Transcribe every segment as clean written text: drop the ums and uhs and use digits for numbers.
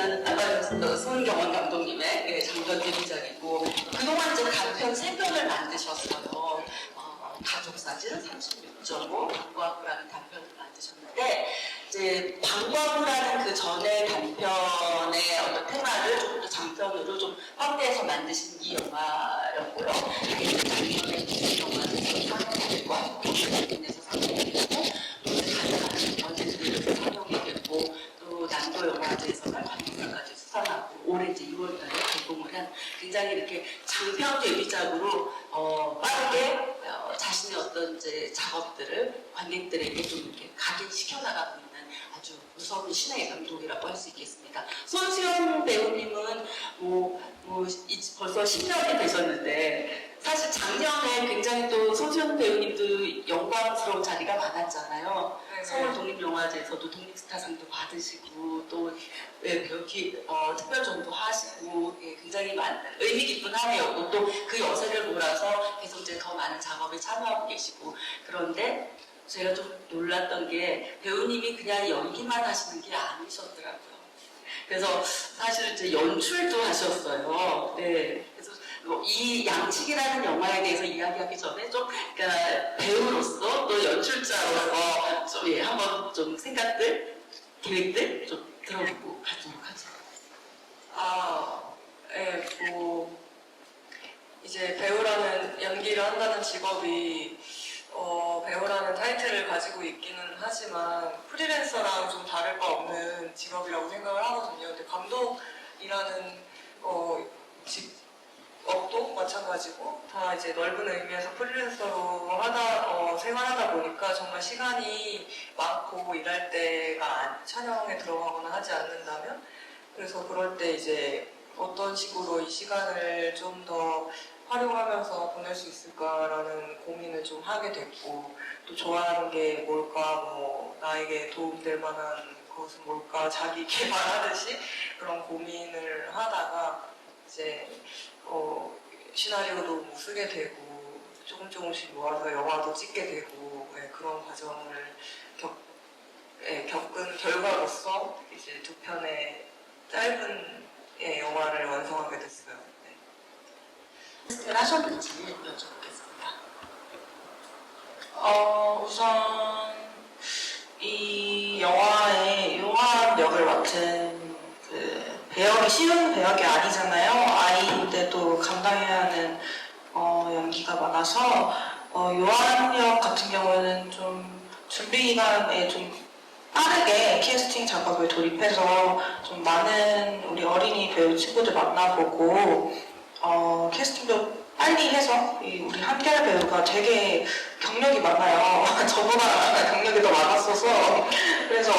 감독님은 손경원 감독님의 장편 데뷔작이고 그동안 이제 단편 3편을 만드셨어요. 가족 사진 36.5 방과후라는 단편을 만드셨는데 이제 방과후라는 그 전에 단편의 어떤 테마를 조금 더 장편으로 좀 확대해서 만드신 이 영화였고요. 작년에 무슨 영화에서 상영이 되고 한국에서 상영이 되고 또 이제 다양한 연재들에서 상영이 되고 또 남도 영화제에서는 관객상까지 수상하고 올해 이제 2월달에 개봉을 한 굉장히 이렇게 장편 데뷔작으로 빠르게 자신의 어떤 이제 작업들을 관객들에게 좀 이렇게 각인시켜 나가고 있는 아주 무서운 신의 감독이라고 할 수 있겠습니다. 손수연 배우님은 벌써 10년이 되셨는데 사실 작년에 굉장히 또 손수연 배우님도 영광스러운 자리가 많았잖아요. 서울 독립영화제에서도 독립스타상도 받으시고 또 특별전도 하시고 굉장히 의미 깊은 한 해였고 또 그 여세를 몰아서 계속 이제 더 많은 작업에 참여하고 계시고 그런데 제가 좀 놀랐던 게 배우님이 그냥 연기만 하시는 게 아니셨더라고요. 그래서 사실 이제 연출도 하셨어요. 네. 그래서 이 양식이라는 영화에 대해서 이야기하기 전에 좀 그러니까 배우로서 또 연출자로서 좀 한번 좀 생각들, 계획들 좀 들어보고 가도록 하죠. 이제 배우라는 연기를 한다는 직업이 배우라는 타이틀을 가지고 있기는 하지만 프리랜서랑 좀 다를 바 없는 직업이라고 생각을 하거든요. 근데 감독이라는 직업도 마찬가지고 다 이제 넓은 의미에서 프리랜서로 생활하다 보니까 정말 시간이 많고 일할 때가 촬영에 들어가거나 하지 않는다면 그래서 그럴 때 이제 어떤 식으로 이 시간을 좀 더 활용하면서 보낼 수 있을까라는 고민을 좀 하게 됐고 또 좋아하는 게 뭘까 나에게 도움될 만한 것은 뭘까 자기 개발하듯이 그런 고민을 하다가 이제 시나리오도 쓰게 되고 조금씩 모아서 영화도 찍게 되고 그런 과정을 겪은 결과로서 이제 2편의 짧은 영화를 완성하게 됐어요. 테스트를 하셨는지 여쭤보겠습니다. 우선 이 영화의 요한 역을 맡은 그 배역이 쉬운 배역이 아니잖아요. 아이인데도 감당해야 하는 연기가 많아서 요한 역 같은 경우는 좀 준비 기간에 좀 빠르게 캐스팅 작업을 돌입해서 좀 많은 우리 어린이 배우 친구들 만나보고 캐스팅도 빨리 해서 우리 한결 배우가 되게 경력이 많아요. 저보다 경력이 더 많았어서 그래서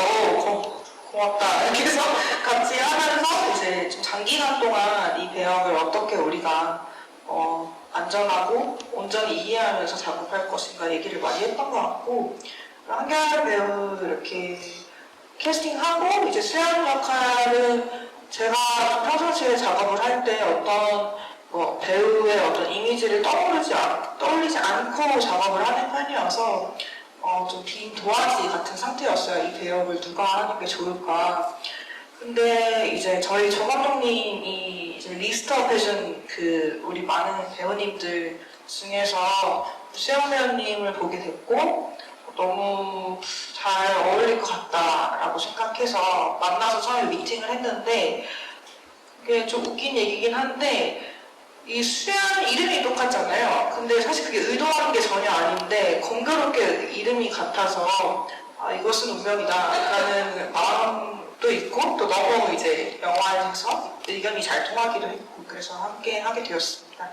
고맙다 이렇게 해서 같이 하면서 이제 좀 장기간 동안 이 배역을 어떻게 우리가 안전하고 온전히 이해하면서 작업할 것인가 얘기를 많이 했던 것 같고 한결 배우 이렇게 캐스팅하고 이제 수연 역할은 제가 평상시에 작업을 할 때 어떤 배우의 어떤 이미지를 떠올리지 않고 작업을 하는 편이어서 좀 빈 도화지 같은 상태였어요. 이 배역을 누가 하는 게 좋을까. 근데 이제 저희 정 감독님이 이제 리스트업 해준 우리 많은 배우님들 중에서 수영 배우님을 보게 됐고 너무 잘 어울릴 것 같다라고 생각해서 만나서 처음에 미팅을 했는데 그게 좀 웃긴 얘기긴 한데 이 수연 이름이 똑같잖아요. 근데 사실 그게 의도한 게 전혀 아닌데 공교롭게 이름이 같아서 이것은 운명이다 라는 마음도 있고 또 너무 이제 영화에서 의견이 잘 통하기도 했고 그래서 함께 하게 되었습니다.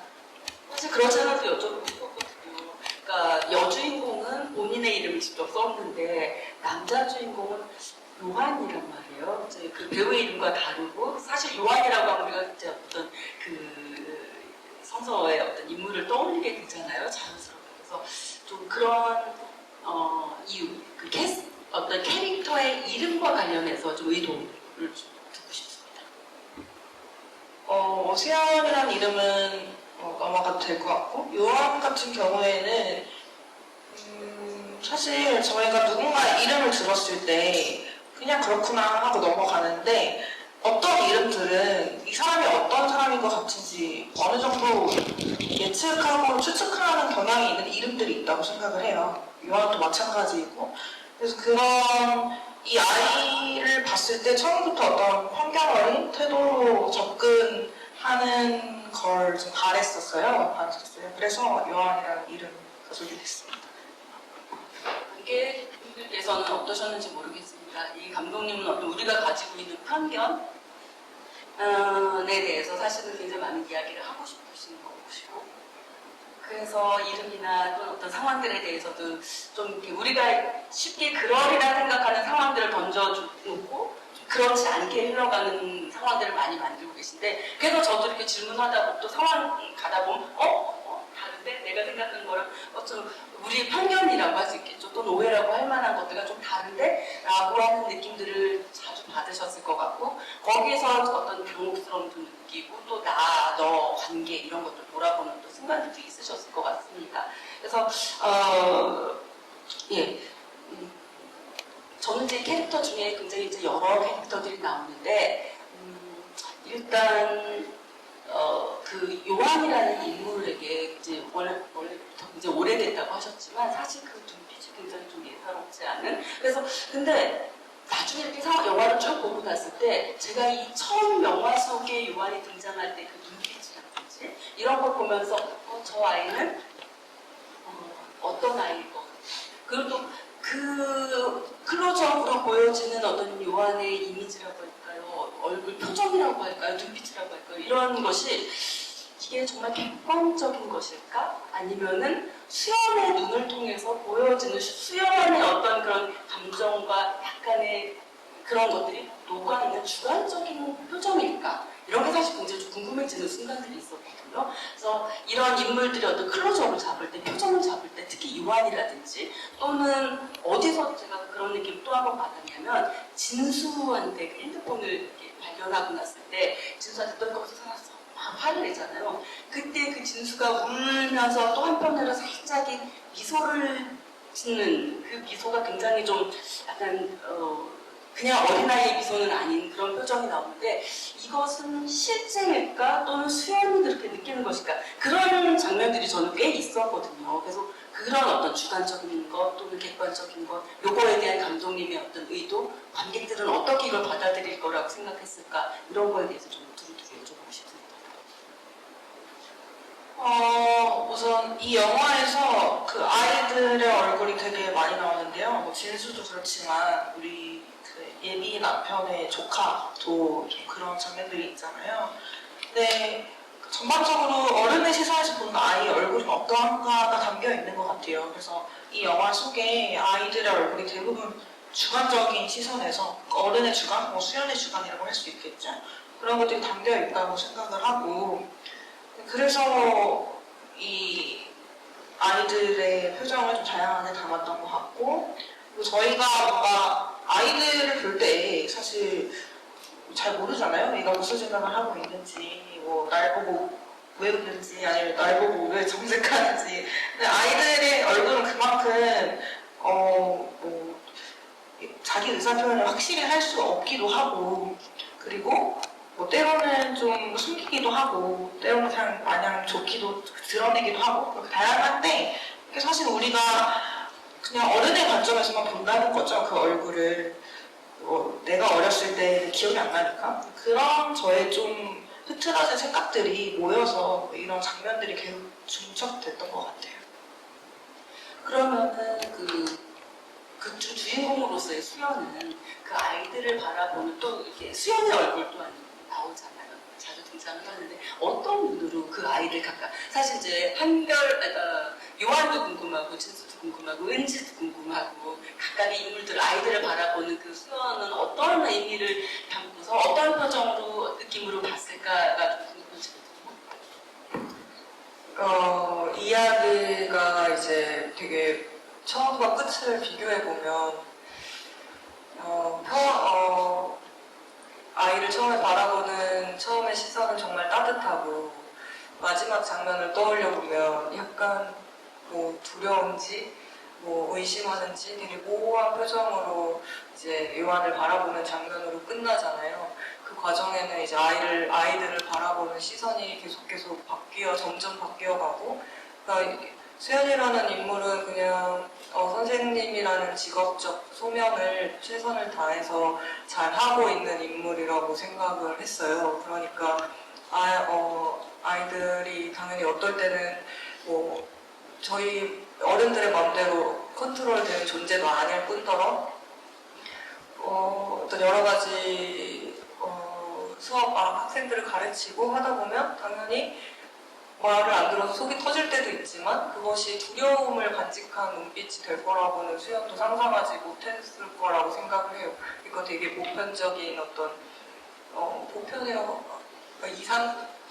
사실 그렇지 않아도 여쭤보고 싶었거든요. 그러니까 여주인공은 본인의 이름을 직접 썼는데 남자 주인공은 요한이란 말이에요. 이제 그 배우의 이름과 다르고 사실 요한이라고 하면 우리가 이제 어떤 성서의 어떤 인물을 떠올리게 되잖아요. 자연스럽게. 그래서 좀 그런 이유, 어떤 캐릭터의 이름과 관련해서 좀 의도를 좀 듣고 싶습니다. 수연이라는 이름은 넘어가도 될 것 같고 요한 같은 경우에는 사실 저희가 누군가의 이름을 들었을 때 그냥 그렇구나 하고 넘어가는데 어떤 이름들은 이 사람이 어떤 사람인 것 같은지 어느 정도 예측하고 추측하는 경향이 있는 이름들이 있다고 생각을 해요. 요한도 마찬가지이고. 그래서 그런 이 아이를 봤을 때 처음부터 어떤 편견 태도로 접근하는 걸 좀 바랬었어요. 그래서 요한이라는 이름을 가지게 됐습니다. 관객분들께서는 어떠셨는지 모르겠습니다. 이 감독님은 어떤 우리가 가지고 있는 편견에 대해서 사실은 굉장히 많은 이야기를 하고 싶으신 것이고, 그래서 이름이나 또는 어떤 상황들에 대해서도 좀 이렇게 우리가 쉽게 그러리라 생각하는 상황들을 던져놓고 그렇지 않게 흘러가는 상황들을 많이 만들고 계신데, 그래서 저도 이렇게 질문하다 보면 또 상황 가다 보면 다른데? 내가 생각하는 거랑 좀 우리의 편견이라고 할 수 있겠죠. 또는 오해라고 할 만한 것들과 좀 다른데? 라고 하는 느낌들을 자주 받으셨을 것 같고, 거기에서 어떤 당혹스러움도 느끼고 또 나, 너 관계 이런 것들 돌아보는 또 순간들도 있으셨을 것 같습니다. 그래서 저는 이제 캐릭터 중에 굉장히 이제 여러 캐릭터들이 나오는데, 일단 그 요한이라는 인물에게 이제 원래부터 이제 오래됐다고 하셨지만 사실 그 눈빛이 굉장히 좀 예사롭지 않은. 그래서 근데 나중에 이렇게 영화를 쭉 보고 났을 때 제가 이 처음 영화 속에 요한이 등장할 때 그 눈빛이라든지 이런 걸 보면서 저 아이는 어떤 아이일 것 같아. 그리고 또 그 클로즈업으로 보여지는 어떤 요한의 이미지라고 할까요? 얼굴 표정이라고 할까요? 눈빛이라고 할까요? 이런 것이 이게 정말 객관적인 것일까? 아니면은 수연의 눈을 통해서 보여지는 수연의 어떤 그런 감정과 약간의 그런 것들이 녹아있는 주관적인 표정일까? 이런 게 사실 굉장히 좀 궁금해지는 순간들이 있었거든요. 그래서 이런 인물들이 어떤 클로즈업을 잡을 때, 표정을 잡을 때, 특히 요한이라든지 또는 어디서 제가 그런 느낌 또 한 번 받았냐면 진수한테 그 핸드폰을 이렇게 발견하고 났을 때 진수한테 또 거기서 살았어. 막 화를 내잖아요. 그때 그 진수가 울면서 또 한편으로 살짝 미소를 짓는 그 미소가 굉장히 좀 약간 그냥 어린아이의 미소는 아닌 그런 표정이 나오는데, 이것은 실제일까 또는 수연이 그렇게 느끼는 것일까, 그런 장면들이 저는 꽤 있었거든요. 그래서 그런 어떤 주관적인 것 또는 객관적인 것, 요거에 대한 감독님의 어떤 의도, 관객들은 어떻게 이걸 받아들일 거라고 생각했을까, 이런 거에 대해서 좀 두루두루 여쭤보고 싶습니다. 우선 이 영화에서 그 아이들의 얼굴이 되게 많이 나오는데요. 뭐 진수도 그렇지만 우리 그 예비 남편의 조카도 좀 그런 장면들이 있잖아요. 근데 전반적으로 어른의 시선에서 보는 아이의 얼굴이 어떠한가가 담겨 있는 것 같아요. 그래서 이 영화 속에 아이들의 얼굴이 대부분 주관적인 시선에서 어른의 주관, 뭐 수연의 주관이라고 할 수 있겠죠. 그런 것들이 담겨 있다고 생각을 하고, 그래서 이 아이들의 표정을 좀 다양하게 담았던 것 같고, 그리고 저희가 뭔가 아이들을 볼 때 사실 잘 모르잖아요. 얘가 무슨 생각을 하고 있는지, 뭐 날 보고 왜 웃는지, 아니면 날 보고 왜 정색하는지. 근데 아이들의 얼굴은 그만큼 뭐 자기 의사 표현을 확실히 할 수 없기도 하고, 그리고 뭐 때로는 좀 숨기기도 하고, 때로는 그냥 마냥 좋기도 드러내기도 하고, 그렇게 다양한데, 사실 우리가 그냥 어른의 관점에서만 본다는 거죠. 그 얼굴을. 내가 어렸을 때 기억이 안 나니까. 그런 저의 좀 흐트러진 생각들이 모여서 이런 장면들이 계속 중첩됐던 것 같아요. 그러면은 그 주인공으로서의 수연은 그 아이들을 바라보는, 또 이렇게 수연의 얼굴 또한 나오잖아요. 자주 등장을 하는데 어떤 눈으로 그 아이를 사실 이제 요한도 궁금하고 진수도 궁금하고 은지도 궁금하고 각각의 인물들 아이들을 바라보는 그 수연은 어떤 의미를 담고서 어떤 표정으로 느낌으로 봤을까가 좀 궁금해지거든요. 이야기가 이제 되게 처음과 끝을 비교해보면, 아이를 처음에 바라보는 처음의 시선은 정말 따뜻하고, 마지막 장면을 떠올려보면 약간 뭐 두려운지, 뭐 의심하는지 되게 모호한 표정으로 이제 요한을 바라보는 장면으로 끝나잖아요. 그 그 과정에는 이제 아이들을 바라보는 시선이 계속 점점 바뀌어가고, 그러니까 수연이라는 인물은 그냥 선생님이라는 직업적 소명을 최선을 다해서 잘 하고 있는 인물이라고 생각을 했어요. 그러니까 아이들이 당연히 어떨 때는 뭐 저희 어른들의 마음대로 컨트롤되는 존재도 아닐 뿐더러 어떤 여러 가지 수업 학생들을 가르치고 하다 보면 당연히 말을 안 들어서 속이 터질 때도 있지만 그것이 두려움을 간직한 눈빛이 될 거라고는 수연도 상상하지 못했을 거라고 생각을 해요. 그러니까 되게 보편적인 어떤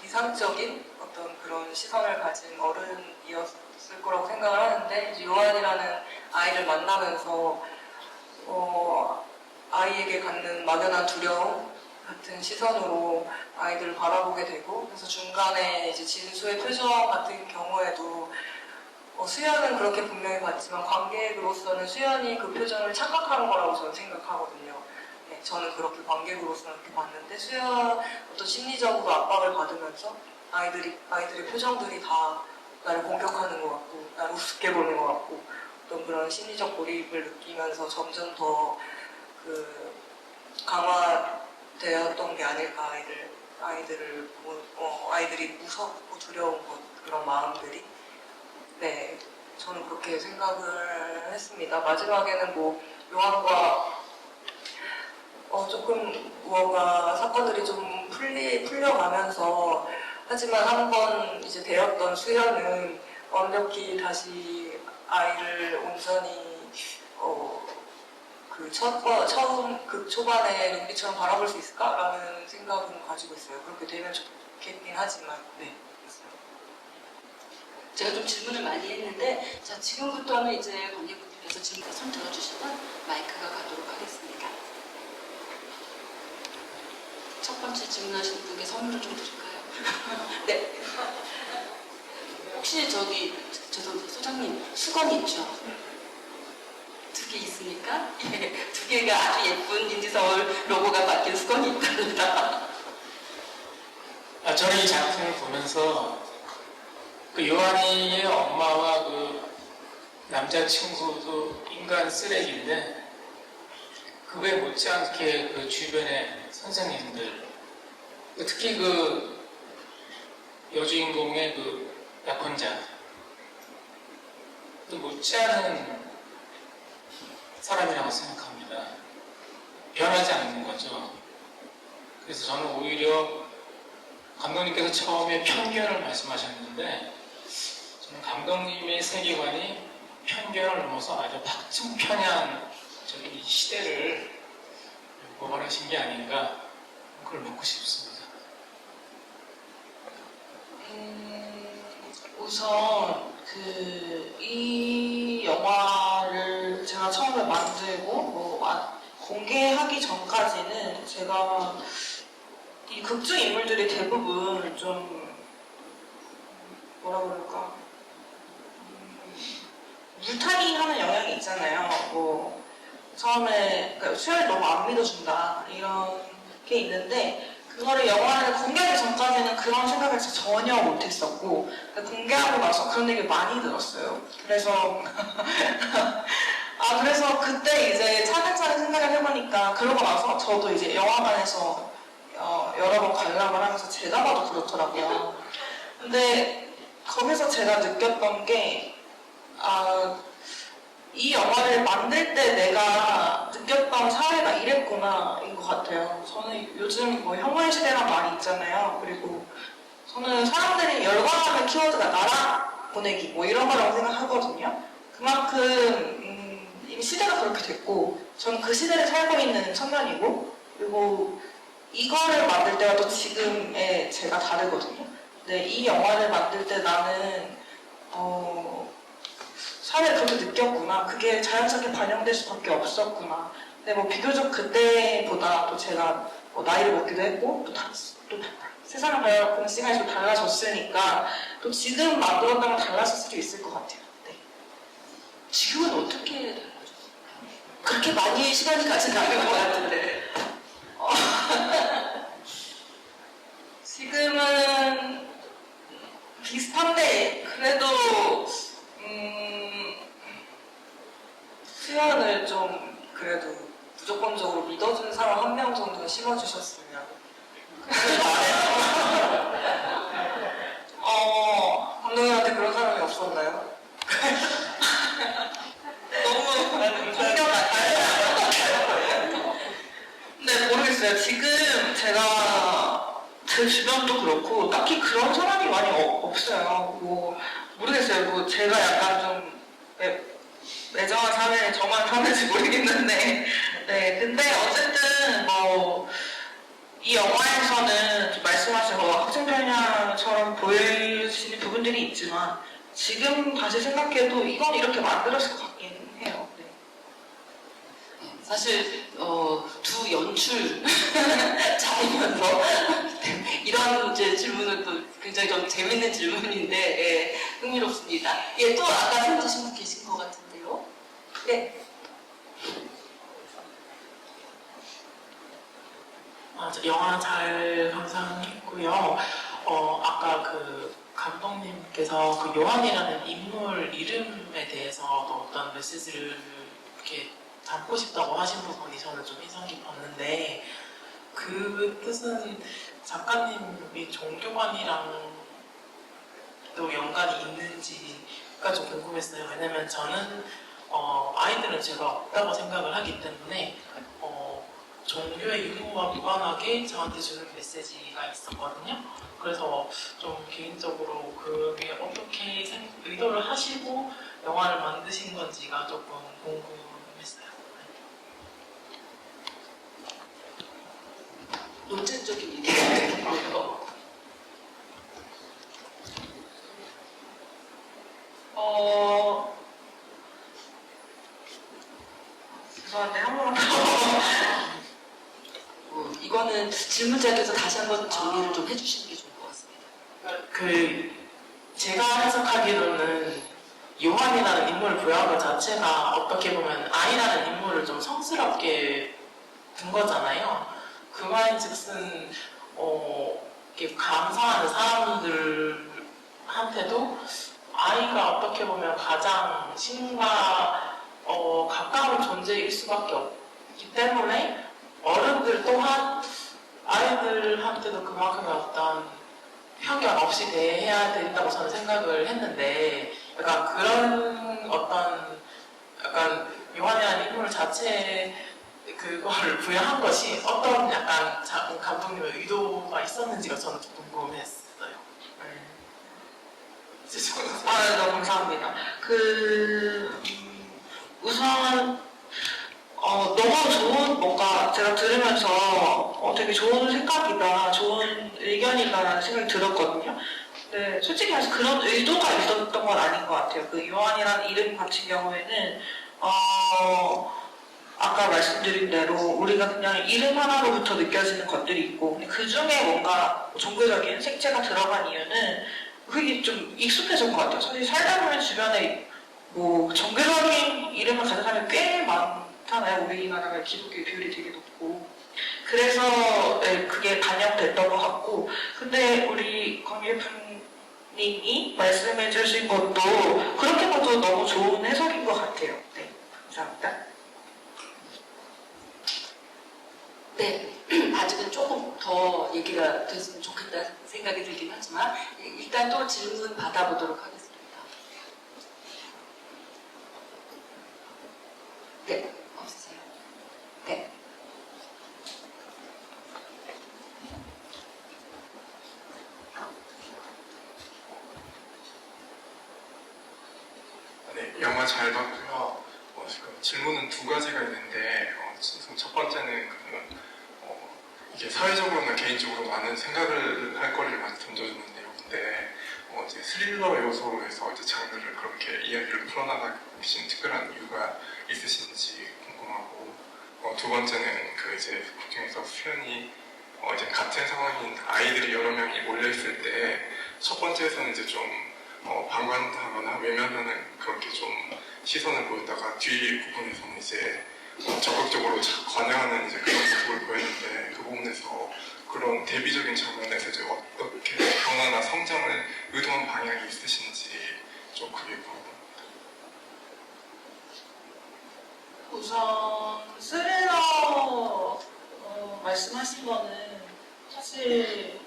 이상적인 어떤 그런 시선을 가진 어른이었을 거라고 생각을 하는데 이제 요한이라는 아이를 만나면서 아이에게 갖는 막연한 두려움 같은 시선으로 아이들을 바라보게 되고, 그래서 중간에 이제 진수의 표정 같은 경우에도 수연은 그렇게 분명히 봤지만 관객으로서는 수연이 그 표정을 착각하는 거라고 저는 생각하거든요. 네, 저는 그렇게 관객으로서는 그렇게 봤는데 수연 어떤 심리적으로 압박을 받으면서 아이들의 표정들이 다 나를 공격하는 것 같고 나를 우습게 보는 것 같고 어떤 그런 심리적 고립을 느끼면서 점점 더 강화되었던 게 아닐까. 아이들이 무섭고 두려운 그런 마음들이. 네, 저는 그렇게 생각을 했습니다. 마지막에는 뭐 요한과 조금 무언가 사건들이 좀 풀려가면서 하지만 한 번 이제 되었던 수연은 완벽히 다시 아이를 온전히 처음 그 초반의 눈빛처럼 바라볼 수 있을까라는 생각은 가지고 있어요. 그렇게 되면 좋겠긴 하지만, 네. 제가 좀 질문을 많이 했는데, 자, 지금부터는 이제 관객분들께서 질문 손 들어주시면 마이크가 가도록 하겠습니다. 첫 번째 질문하신 분께 선물을 좀 드릴까요? 네. 혹시 죄송합니다. 소장님, 수건 있죠? 2개 있습니까? 예, 2개가 아주 예쁜 인디서울 로고가 박힌 수건이 있답니다. 저는 이 작품을 보면서 그 요한이의 엄마와 그 남자친구도 인간 쓰레기인데 그거에 못지않게 그 주변의 선생님들, 특히 그 여주인공의 그 약혼자, 또 못지않은 사람이라고 생각합니다. 변하지 않는 거죠. 그래서 저는 오히려 감독님께서 처음에 편견을 말씀하셨는데 저는 감독님의 세계관이 편견을 넘어서 아주 박증편향 이 시대를 고발하신 게 아닌가, 그걸 묻고 싶습니다. 우선 이 영화를 제가 처음에 만들고 공개하기 전까지는 제가 이 극중 인물들이 대부분 좀 뭐라 그럴까 물타기 하는 영향이 있잖아요. 뭐 처음에 그러니까 수혈을 너무 안 믿어준다 이런 게 있는데 그거를 영화를 공개하기 전까지는 그런 생각을 전혀 못했었고 공개하고 나서 그런 얘기 많이 들었어요. 그래서 그래서 그때 이제 차근차근 생각을 해보니까 그러고 나서 저도 이제 영화관에서 여러 번 관람을 하면서 제가 봐도 그렇더라고요. 근데 거기서 제가 느꼈던 게 이 영화를 만들 때 내가 느꼈던 사회가 이랬구나인 것 같아요. 저는 요즘 뭐 혐오의 시대란 말이 있잖아요. 그리고 저는 사람들이 열광하는 키워드가 나라 보내기 뭐 이런 거라고 생각하거든요. 그만큼 이미 시대가 그렇게 됐고 저는 그 시대를 살고 있는 청년이고 그리고 이거를 만들 때와 또 지금의 제가 다르거든요. 근데 이 영화를 만들 때 나는 사회를 그렇게 느꼈구나. 그게 자연스럽게 반영될 수밖에 없었구나. 근데 뭐 비교적 그때보다 또 제가 나이를 먹기도 했고 또 세상을 바라보는 시간이 좀 달라졌으니까 또 지금 만들었다면 달라질 수도 있을 것 같아요. 네. 지금은 어떻게 달라졌어요? 그렇게 많이 시간이 가진 않은 것 같은데. 그래도 수연을 좀 그래도 무조건적으로 믿어주는 사람 한 명 정도는 심어주셨으면. 감독님한테 그런 사람이 없었나요? 너무 공격하다. 근데 모르겠어요. 지금 제 주변도 그렇고 딱히 그런 사람이 많이 없어요. 뭐 모르겠어요. 뭐 제가 약간 좀 매정한 사회 저만 사는지 모르겠는데, 네. 근데 어쨌든 뭐 이 영화에서는 좀 말씀하신 학생 편향처럼 보여지는 부분들이 있지만 지금 다시 생각해도 이건 이렇게 만들었을 것 같긴 해요. 네. 사실 두 연출자이면서 이런 이제 질문은 또 굉장히 좀 재밌는 질문인데 예, 흥미롭습니다. 예, 또 아까 손 드신 분 계신 것 같은데요. 네. 영화 잘 감상했고요. 아까 그 감독님께서 그 요한이라는 인물 이름에 대해서도 어떤 메시지를 이렇게 담고 싶다고 하신 부분이 저는 좀 인상 깊었는데, 그 뜻은 작가님이 종교관이랑 또 연관이 있는지가 좀 궁금했어요. 왜냐면 저는 아이들은 죄가 없다고 생각을 하기 때문에 종교의 유무와 무관하게 저한테 주는 메시지가 있었거든요. 그래서 좀 개인적으로 그게 어떻게 의도를 하시고 영화를 만드신 건지가 조금 궁금했어요. 논쟁적인 얘기가 죄송한데 한 번만 더. 이거는 질문자께서 다시 한번 정리를 좀 해주시는 게 좋을 것 같습니다. 제가 해석하기로는 요한이라는 인물을 부여한 것 자체가 어떻게 보면 아이라는 인물을 좀 성스럽게 둔 거잖아요. 그 말인즉슨 이렇게 감사하는 사람들한테도 아이가 어떻게 보면 가장 신과 가까운 존재일 수밖에 없기 때문에 어른들 또한 아이들한테도 그만큼의 어떤 편견 없이 대해야 된다고 저는 생각을 했는데, 약간 그런 어떤 약간 요한이라는 인물 자체 그거를 부여한 것이 어떤 약간 감독님의 의도가 있었는지가 저는 좀 궁금했어요. 죄송합니다. 네, 너무 감사합니다. 우선 너무 좋은 뭔가 제가 들으면서 되게 좋은 생각이다, 좋은 의견이다라는 생각이 들었거든요. 네, 솔직히 말해서 그런 의도가 있었던 건 아닌 것 같아요. 그 요한이라는 이름 같은 경우에는 아까 말씀드린 대로 우리가 그냥 이름 하나로부터 느껴지는 것들이 있고, 그 중에 뭔가 종교적인 색채가 들어간 이유는 그게 좀 익숙해진 것 같아요. 사실 살다 보면 주변에 뭐 종교적인 이름을 가진 사람이 꽤 많잖아요. 우리나라가 기독교의 비율이 되게 높고. 그래서 네, 그게 반영됐던 것 같고, 근데 우리 강예품님이 말씀해 주신 것도 그렇게 봐도 너무 좋은 해석인 것 같아요. 네, 감사합니다. 네, 아직은 조금 더 얘기가 됐으면 좋겠다 생각이 들긴 하지만 일단 또 질문 받아보도록 하겠습니다. 네, 없으세요? 네. 네, 영화 잘 봤고요. 지금 질문은 두 가지가 있는데, 우선 첫 번째는 이게 사회적으로나 개인적으로 많은 생각을 할 거리를 많이 던져주는 내용인데, 이제 스릴러 요소에서 이제 장르를 그렇게 이야기를 풀어나가신 특별한 이유가 있으신지 궁금하고, 두 번째는 그 이제 국중에서 수연이 이제 같은 상황인 아이들이 여러 명이 몰려 있을 때, 첫 번째에서는 이제 좀 방관하거나 외면하는 그렇게 좀 시선을 보였다가 뒤 부분에서는 이제 적극적으로 관여하는 이제 그런 모습을 보였는데, 그 부분에서 그런 대비적인 장면에서 이제 어떻게 변화나 성장을 의도한 방향이 있으신지 좀 그게 궁금합니다. 우선 스릴러 말씀하신 거는 사실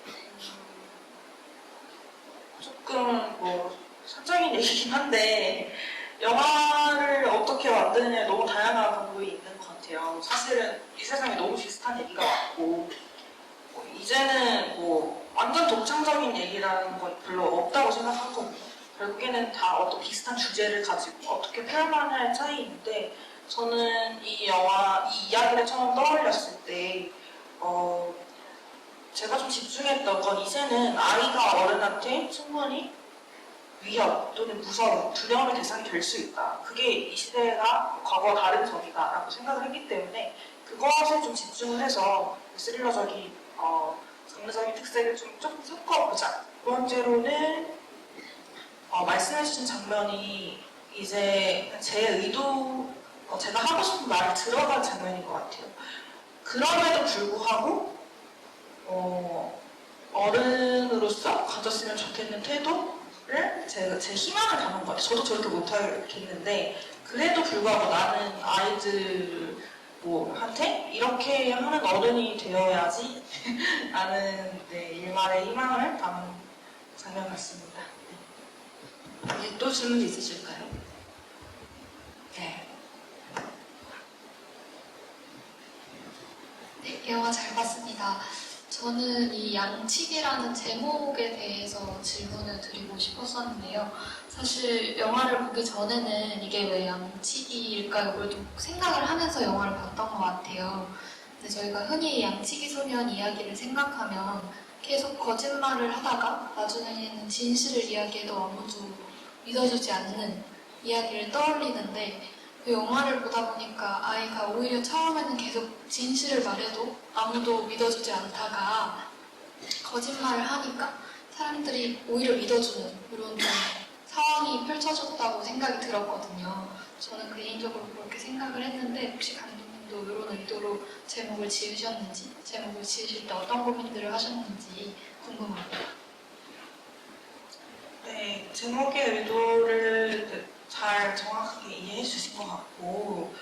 조금 뭐 사적인 얘기긴 한데 영화를 어떻게 만드느냐에 너무 다양한 방법이 있는 것 같아요. 사실은 이 세상에 너무 비슷한 얘기가 많고 이제는 뭐 완전 독창적인 얘기라는 건 별로 없다고 생각하거든요. 결국에는 다 어떤 비슷한 주제를 가지고 어떻게 표현하냐의 차이인데 저는 이 이야기를 처음 떠올렸을 때 제가 좀 집중했던 건 이제는 아이가 어른한테 충분히 위협 또는 무서움, 두려움의 대상이 될 수 있다. 그게 이 시대가 과거와 다른 점이다라고 생각을 했기 때문에 그것에 좀 집중을 해서 스릴러적인 장르적인 특색을 좀 섞어보자. 두 번째로는 말씀해주신 장면이 이제 제 의도, 제가 하고 싶은 말이 들어간 장면인 것 같아요. 그럼에도 불구하고 어른으로서 가졌으면 좋겠는 태도를 제 희망을 담은 것 같아요. 저도 저렇게 못하겠는데 그래도 불구하고 나는 아이들 한테 이렇게 하는 어른이 되어야지 라는 일말의 희망을 담은 장면 같습니다. 네, 또 질문 있으실까요? 네. 네, 영화 잘 봤습니다. 저는 이 양치기라는 제목에 대해서 질문을 드리고 싶었었는데요. 사실 영화를 보기 전에는 이게 왜 양치기일까 이걸 좀 생각을 하면서 영화를 봤던 것 같아요. 근데 저희가 흔히 양치기 소년 이야기를 생각하면 계속 거짓말을 하다가 나중에는 진실을 이야기해도 아무도 믿어주지 않는 이야기를 떠올리는데 그 영화를 보다 보니까 아이가 오히려 처음에는 계속 진실을 말해도 아무도 믿어주지 않다가 거짓말을 하니까 사람들이 오히려 믿어주는 그런 좀 상황이 펼쳐졌다고 생각이 들었거든요. 저는 개인적으로 그렇게 생각을 했는데 혹시 감독님도 이런 의도로 제목을 지으셨는지 제목을 지으실 때 어떤 고민들을 하셨는지 궁금합니다. 네, 제목의 의도를 잘 정확하게 이해해 주신 것 같고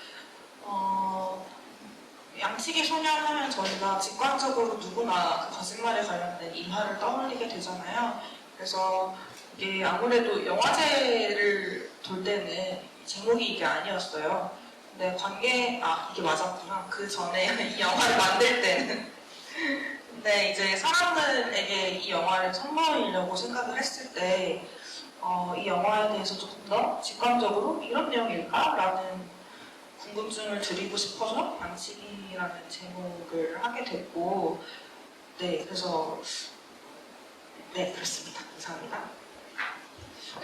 양치기 소년 하면 저희가 직관적으로 누구나 그 거짓말에 관련된 일화를 떠올리게 되잖아요. 그래서 이게 아무래도 영화제를 돌 때는 제목이 이게 아니었어요. 근데 이게 맞았구나. 그 전에 이 영화를 만들 때는. 근데 이제 사람들에게 이 영화를 선보이려고 생각을 했을 때 이 영화에 대해서 조금 더 직관적으로 이런 내용일까라는 궁금증을 드리고 싶어서 양치기라는 제목을 하게 됐고, 네, 그래서 네, 그렇습니다. 감사합니다.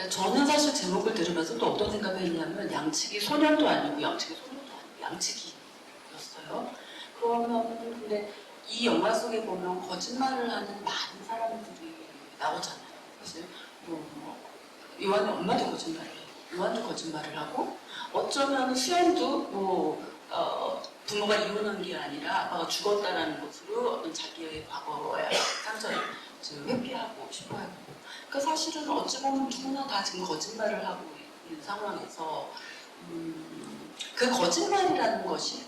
저는 사실 제목을 들으면서 또 어떤 생각을 했냐면 양치기 소년도 아니고 양치기 소년도 아니고 양치기였어요. 그러면 근데 이 영화 속에 보면 거짓말을 하는 많은 사람들이 나오잖아요. 사실 요한의 엄마도 거짓말을 해요. 요한도 거짓말을 하고 어쩌면 수연도 부모가 이혼한 게 아니라 아빠가 죽었다라는 것으로 어떤 자기의 과거의 상처를 회피하고 싶어하고. 그러니까 사실은 어찌 보면 누구나 다 지금 거짓말을 하고 있는 상황에서 그 거짓말이라는 것이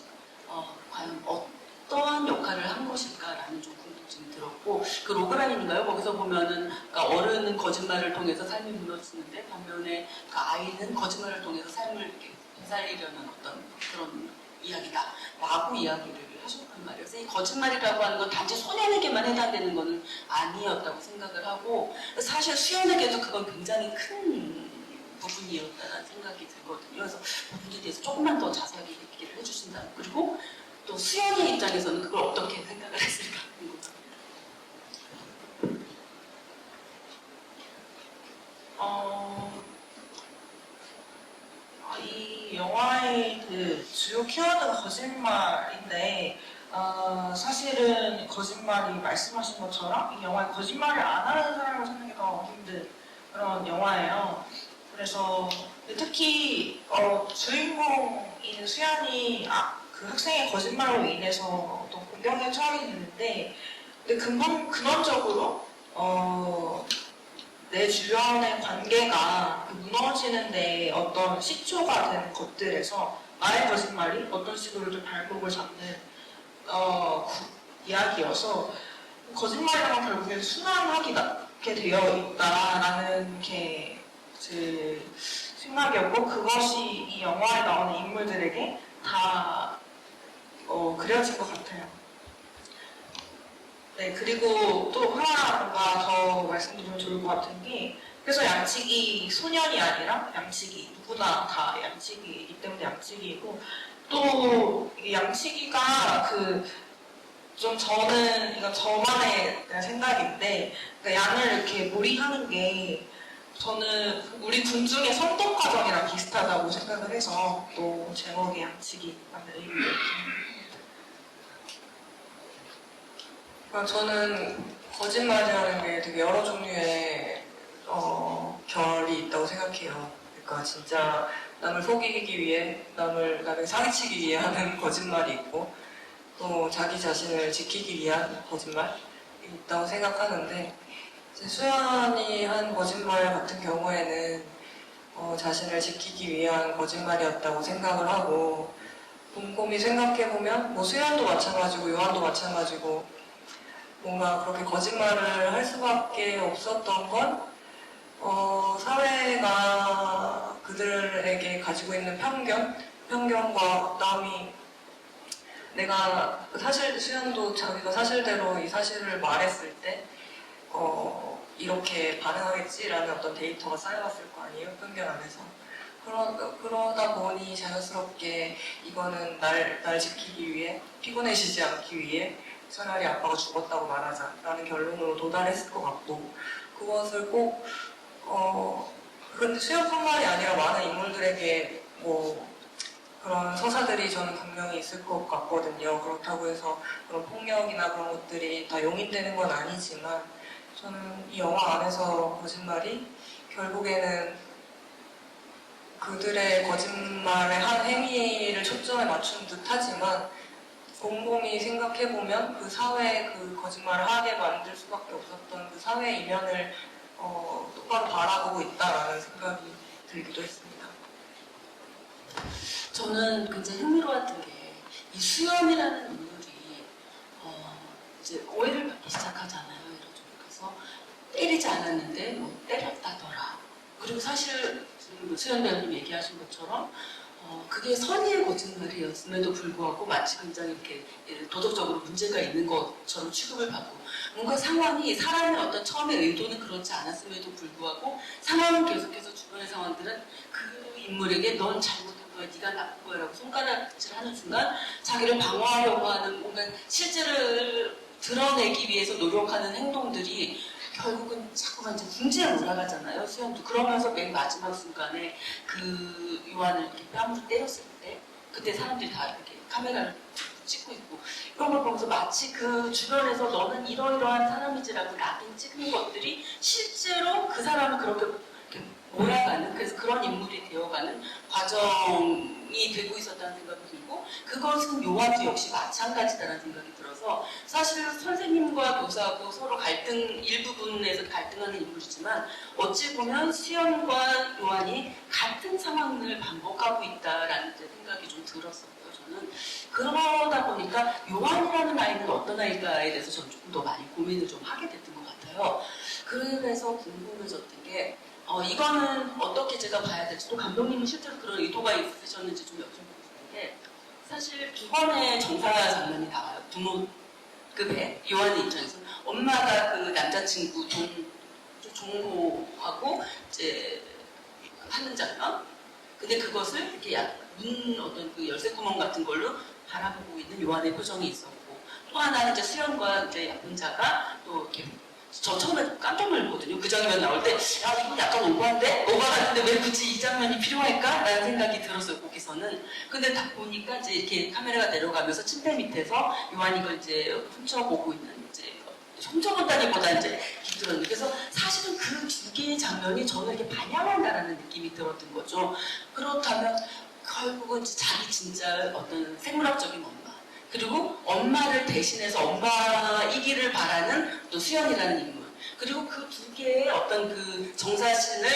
과연 어떠한 역할을 한 것일까라는 좀 궁금증이 들었고 그 로그라인인가요? 거기서 보면은 그러니까 어른은 거짓말을 통해서 삶이 무너지는데 반면에 그 아이는 거짓말을 통해서 삶을 이렇게 되살리려는 어떤 그런 이야기다라고 이야기를 하셨단 말이에요. 그래서 이 거짓말이라고 하는 건 단지 소년에게만 해당되는 것은 아니었다고 생각을 하고 사실 수연에게도 그건 굉장히 큰 부분이었다는 생각이 들거든요. 그래서 그 부분에 대해서 조금만 더 자세하게 얘기를 해주신다면 그리고 또 수연의 입장에서는 그걸 어떻게 생각을 했을까 궁금합니다. 이 영화의 그 주요 키워드가 거짓말인데 사실은 거짓말이 말씀하신 것처럼 이 영화에 거짓말을 안 하는 사람을 찾는 게 더 힘든 그런 영화예요. 그래서 특히 주인공인 수연이 그 학생의 거짓말로 인해서 어떤 공경에 처하게 되는데 근데 근원적으로 내 주변의 관계가 무너지는데 어떤 시초가 되는 것들에서 나의 거짓말이 어떤 식으로든 발목을 잡는 이야기여서 거짓말이란 건 결국엔 순환하게 되어 있다라는 게 제 생각이었고 그것이 이 영화에 나오는 인물들에게 다 그려진 것 같아요. 네, 그리고 또 하나가 더 말씀드리면 좋을 것 같은 게 그래서 양치기 소년이 아니라 양치기 누구나 다 양치기이기 때문에 양치기이고 또 이 양치기가 좀 저는 이건 저만의 그냥 생각인데 그러니까 양을 이렇게 무리하는 게 저는 우리 군중의 성덕 과정이랑 비슷하다고 생각을 해서 또 제목이 양치기라는 의미를 저는 거짓말이라는 게 되게 여러 종류의 결이 있다고 생각해요. 그러니까 진짜 남을 속이기 위해, 남을 사기치기 위해 하는 거짓말이 있고, 또 자기 자신을 지키기 위한 거짓말이 있다고 생각하는데, 이제 수연이 한 거짓말 같은 경우에는 자신을 지키기 위한 거짓말이었다고 생각을 하고, 곰곰이 생각해보면, 뭐 수연도 마찬가지고, 요한도 마찬가지고, 뭔가 그렇게 거짓말을 할 수밖에 없었던 건 사회가 그들에게 가지고 있는 편견과 남이 내가 사실 수연도 자기가 사실대로 이 사실을 말했을 때 이렇게 반응하겠지라는 어떤 데이터가 쌓여왔을 거 아니에요? 편견 안에서. 그러다 보니 자연스럽게 이거는 날 지키기 위해 피곤해지지 않기 위해 차라리 아빠가 죽었다고 말하자라는 결론으로 도달했을 것 같고 그것을 꼭 근데 수연뿐만이 아니라 많은 인물들에게 뭐 그런 서사들이 저는 분명히 있을 것 같거든요. 그렇다고 해서 그런 폭력이나 그런 것들이 다 용인되는 건 아니지만 저는 이 영화 안에서 거짓말이 결국에는 그들의 거짓말의 한 행위를 초점에 맞춘 듯 하지만 곰곰이 생각해보면 그 사회에 그 거짓말을 하게 만들 수밖에 없었던 그 사회의 이면을 똑바로 바라보고 있다라는 생각이 들기도 했습니다. 저는 굉장히 흥미로웠던 게 이 수연이라는 인물이 이제 오해를 받기 시작하잖아요. 이런 쪽으로 가서 때리지 않았는데 뭐 때렸다더라. 그리고 사실 지금 수연 배우님 얘기하신 것처럼 그게 선의의 거짓말이었음에도 불구하고 마치 굉장히 이렇게 도덕적으로 문제가 있는 것처럼 취급을 받고 뭔가 상황이 사람의 어떤 처음의 의도는 그렇지 않았음에도 불구하고 상황을 계속해서 주변의 상황들은 그 인물에게 넌 잘못한 거야, 네가 나쁜 거야 라고 손가락질을 하는 순간 자기를 방어하려고 하는 뭔가 실제를 드러내기 위해서 노력하는 행동들이 결국은 자꾸만 이제 궁지에 몰아가잖아요. 수연도 그러면서 맨 마지막 순간에 그 요한을 이렇게 뺨으로 때렸을 때 그때 사람들이 다 이렇게 카메라를 찍고 있고 이런 걸 보면서 마치 그 주변에서 너는 이러이러한 사람이지라고 낙인 찍는 것들이 실제로 그 사람을 그렇게 몰아가는 그래서 그런 인물이 되어가는 과정이 되고 있었다는 생각이 들고 그것은 요한도 역시 마찬가지다라는 생각이 들어서 사실 선생님과 교사하고 서로 일부분에서 갈등하는 인물이지만 어찌 보면 수연과 요한이 같은 상황을 반복하고 있다라는 생각이 좀 들었어요. 저는 그러다 보니까 요한이라는 아이는 어떤 아이일까에 대해서 저는 조금 더 많이 고민을 좀 하게 됐던 것 같아요. 그래서 궁금해졌던 게 이거는 어떻게 제가 봐야 될지 또 감독님은 실제로 그런 의도가 있으셨는지 좀 여쭤보고 싶은 게 사실 두 번의 정사 장면이 나와요. 부모급의 요한의 입장에서 엄마가 그 남자친구 종호하고 이제 하는 장면. 근데 그것을 이렇게 어떤 그 열쇠 구멍 같은 걸로 바라보고 있는 요한의 표정이 있었고 또 하나는 이제 수연과 이제 약혼자가 또 이렇게 저 처음에 깜짝 놀랐거든요. 그 장면 나올 때, 야, 이거 약간 오버한데? 오버 같은데 왜 굳이 이 장면이 필요할까? 라는 생각이 들었어요, 거기서는. 근데 딱 보니까 이제 이렇게 카메라가 내려가면서 침대 밑에서 요한이 이걸 이제 훔쳐보고 있는, 이제, 훔쳐본다기보다 이제 들었는데. 그래서 사실은 그 두 개의 장면이 저는 이렇게 반영한다라는 느낌이 들었던 거죠. 그렇다면 결국은 이제 자기 진짜 어떤 생물학적인 엄마. 그리고 엄마를 대신해서 엄마이기를 바라는 또 수연이라는 인물. 그리고 그 두 개의 어떤 그 정사신을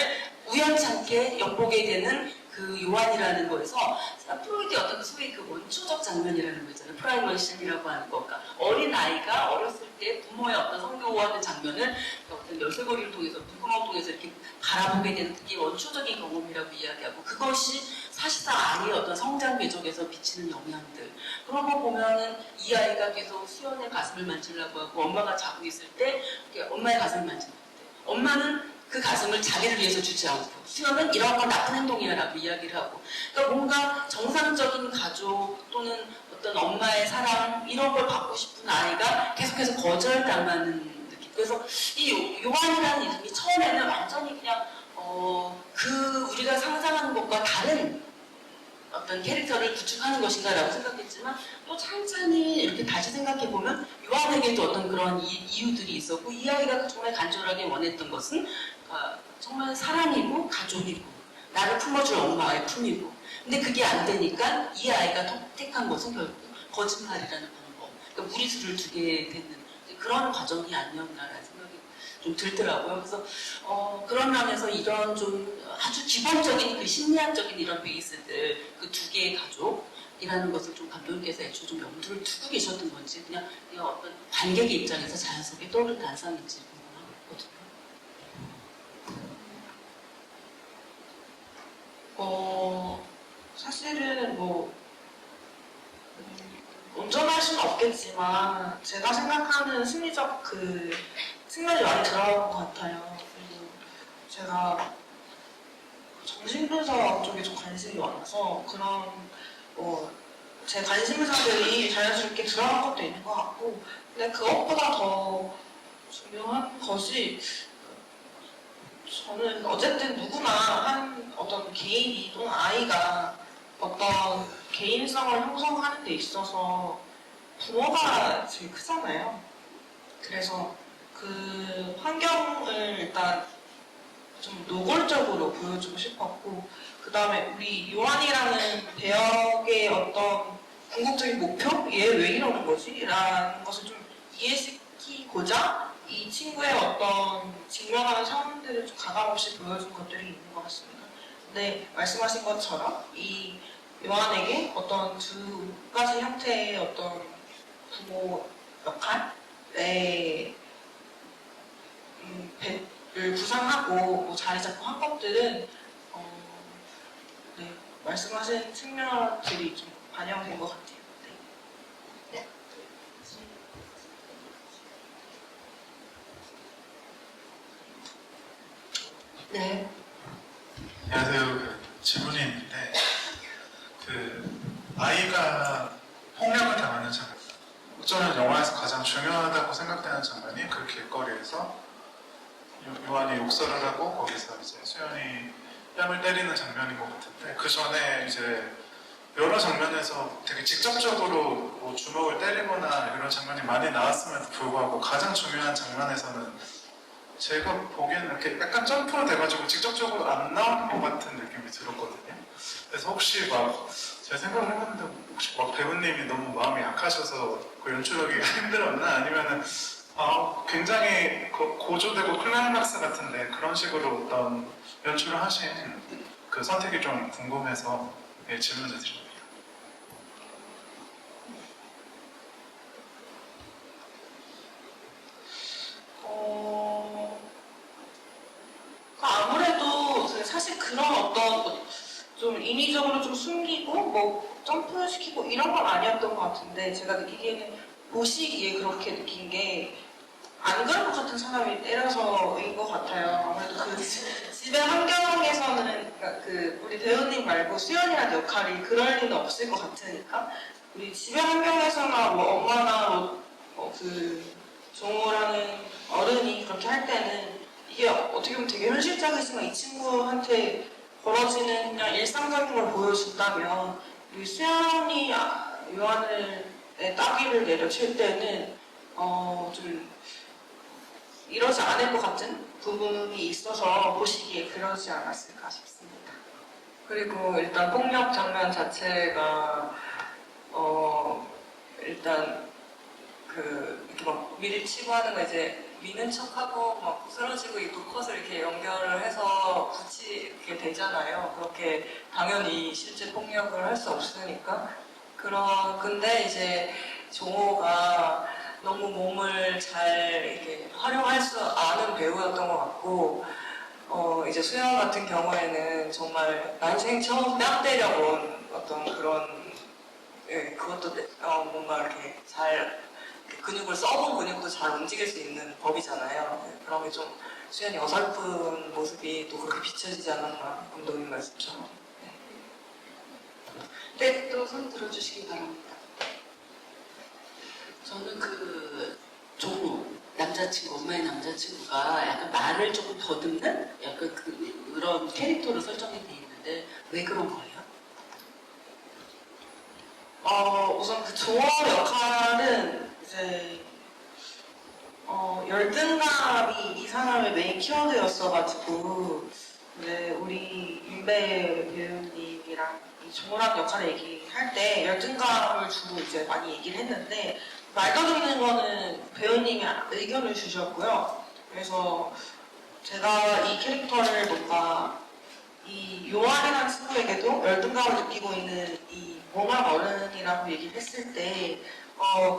우연찮게 엿보게 되는 그 요한이라는 거에서 프로이드의 어떤 소위 그 원초적 장면이라는 거 있잖아요. 프라이멀 신이라고 하는 거. 그러니까 어린 아이가 어렸을 때 부모의 어떤 성교하는 장면을 어떤 열쇠고리를 통해서 눈구멍을 통해서 이렇게 바라보게 되는 그게 원초적인 경험이라고 이야기하고 그것이 사실상 아이의 어떤 성장 궤적에서 비치는 영향들 그런 거 보면은 이 아이가 계속 수연의 가슴을 만지려고 하고 엄마가 자고 있을 때 이렇게 엄마의 가슴을 만지는 때 엄마는 그 가슴을 자기를 위해서 주지 않고 수연은 이런 건 나쁜 행동이야 라고 이야기를 하고 그러니까 뭔가 정상적인 가족 또는 어떤 엄마의 사랑 이런 걸 받고 싶은 아이가 계속해서 거절당하는 느낌 그래서 이 요한이라는 이름이 처음에는 완전히 그냥 그 우리가 상상하는 것과 다른 어떤 캐릭터를 구축하는 것인가 라고 생각했지만 또 찬찬히 이렇게 다시 생각해보면 요한에게도 어떤 그런 이유들이 있었고 이 아이가 정말 간절하게 원했던 것은 정말 사랑이고 가족이고 나를 품어줄 엄마의 품이고 근데 그게 안 되니까 이 아이가 택한 것은 결국 거짓말이라는 방법 그러니까 무리수를 두게 되는 그런 과정이 아니었나라는 생각이 좀 들더라고요. 그래서 그런 면에서 이런 좀 아주 기본적인 그 심리학적인 이런 베이스들 그 두 개의 가족이라는 것을 좀 감독님께서 애초에 좀 염두를 두고 계셨던 건지 그냥 어떤 관객의 입장에서 자연스럽게 떠오른 단상인지 궁금하거든요. 사실은 온전할 수는 없겠지만 제가 생각하는 심리적 그 측면이 많이 들어간 것 같아요. 그리고 제가 정신분석 쪽에 좀 관심이 많아서 그런 제 관심사들이 자연스럽게 들어간 것도 있는 것 같고 근데 그것보다 더 중요한 것이 저는 어쨌든 누구나 한 어떤 개인이 또는 아이가 어떤 개인성을 형성하는 데 있어서 부모가 제일 크잖아요. 그래서 그 환경을 일단 좀 노골적으로 보여주고 싶었고 그 다음에 우리 요한이라는 배역의 어떤 궁극적인 목표? 얘 왜 이러는 거지? 라는 것을 좀 이해시키고자 이 친구의 어떤 직면하는 상황들을 좀 가감없이 보여준 것들이 있는 것 같습니다. 근데 말씀하신 것처럼 이 요한에게 어떤 두 가지 형태의 어떤 부모 역할의 를 구상하고 자리 잡고 한 것들은 네, 말씀하신 측면들이 좀 반영된 것 같아요. 네. 네. 안녕하세요. 질문이 있는데 아이가 폭력을 당하는 장면 저는 영화에서 가장 중요하다고 생각되는 장면이 그 길거리에서 요한이 욕설을 하고 거기서 이제 수연이 뺨을 때리는 장면인 것 같은데 그 전에 이제 여러 장면에서 되게 직접적으로 뭐 주먹을 때리거나 이런 장면이 많이 나왔음에도 불구하고 가장 중요한 장면에서는 제가 보기에는 이렇게 약간 점프로 돼가지고 직접적으로 안 나오는 것 같은 느낌이 들었거든요. 그래서 혹시 제가 생각을 해봤는데 혹시 배우님이 너무 마음이 약하셔서 그 연출하기가 힘들었나 아니면은 굉장히 고조되고 클라이막스 같은데 그런 식으로 어떤 연출을 하신 그 선택이 좀 궁금해서 질문을 드립니다. 아무래도 사실 그런 어떤 좀 인위적으로 좀 숨기고 점프시키고 이런 건 아니었던 것 같은데 제가 느끼기에는 보시기에 그렇게 느낀 게 안 그럴 것 같은 사람이 때려서인 것 같아요. 아무래도 그 집의 환경에서는 그러니까 우리 배우님 말고 수연이라는 역할이 그럴 리는 없을 것 같으니까 우리 집의 환경에서나 엄마나 종호라는 어른이 그렇게 할 때는 이게 어떻게 보면 되게 현실적이지만 이 친구한테 벌어지는 그냥 일상적인 걸 보여준다면 우리 수연이 요한의 따귀를 내려칠 때는 좀 이러지 않을 것 같은 부분이 있어서 보시기에 그러지 않았을까 싶습니다. 그리고 일단 폭력 장면 자체가 일단 이렇게 막 밀치고 하는 거 이제 미는 척하고 막 쓰러지고 이 노컷을 이렇게 연결을 해서 붙이게 되잖아요. 그렇게 당연히 실제 폭력을 할 수 없으니까. 근데 이제 종호가 너무 몸을 잘 이렇게 활용할 수 아는 배우였던 것 같고, 이제 수영 같은 경우에는 정말 난생 처음 뺨 때려본 어떤 그런, 예, 그것도 뭔가 이렇게 잘 근육을 써본 근육도 잘 움직일 수 있는 법이잖아요. 네, 그런 게 좀 수연이 어설픈 모습이 또 그렇게 비춰지지 않았나, 감독님 말씀처럼. 네, 또 손 들어주시기 바랍니다. 저는 그 종우 남자친구, 엄마의 남자친구가 약간 말을 조금 더듬는 약간 그런 캐릭터로 설정이 돼 있는데 왜 그런 거예요? 우선 그 조어 역할은 이제 열등감이 이 사람의 메인 키워드였어가지고 이제 우리 윤배 배우님이랑 이 조어랑 역할을 얘기할 때 열등감을 주로 이제 많이 얘기를 했는데 말 더듬는 거는 배우님이 의견을 주셨고요. 그래서 제가 이 캐릭터를 뭔가 이 요한이라는 친구에게도 열등감을 느끼고 있는 이 몽환 어른이라고 얘기를 했을 때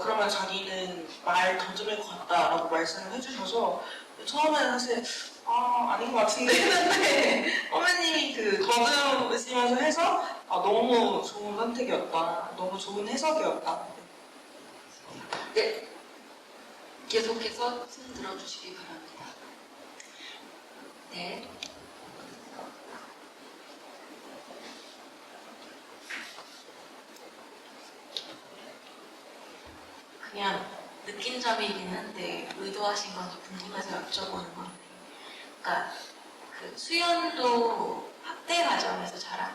그러면 자기는 말 더듬을 것 같다라고 말씀을 해주셔서 처음에는 사실 아닌 것 같은데 했는데 선배님이 그 더듬으시면서 해서 너무 좋은 선택이었다, 너무 좋은 해석이었다. 네, 계속해서 손 들어주시기 바랍니다. 네. 그냥 느낀 점이긴 한데 의도하신 건지 궁금해서 여쭤보는 건데, 그러니까 그 수연도 학대 과정에서 자란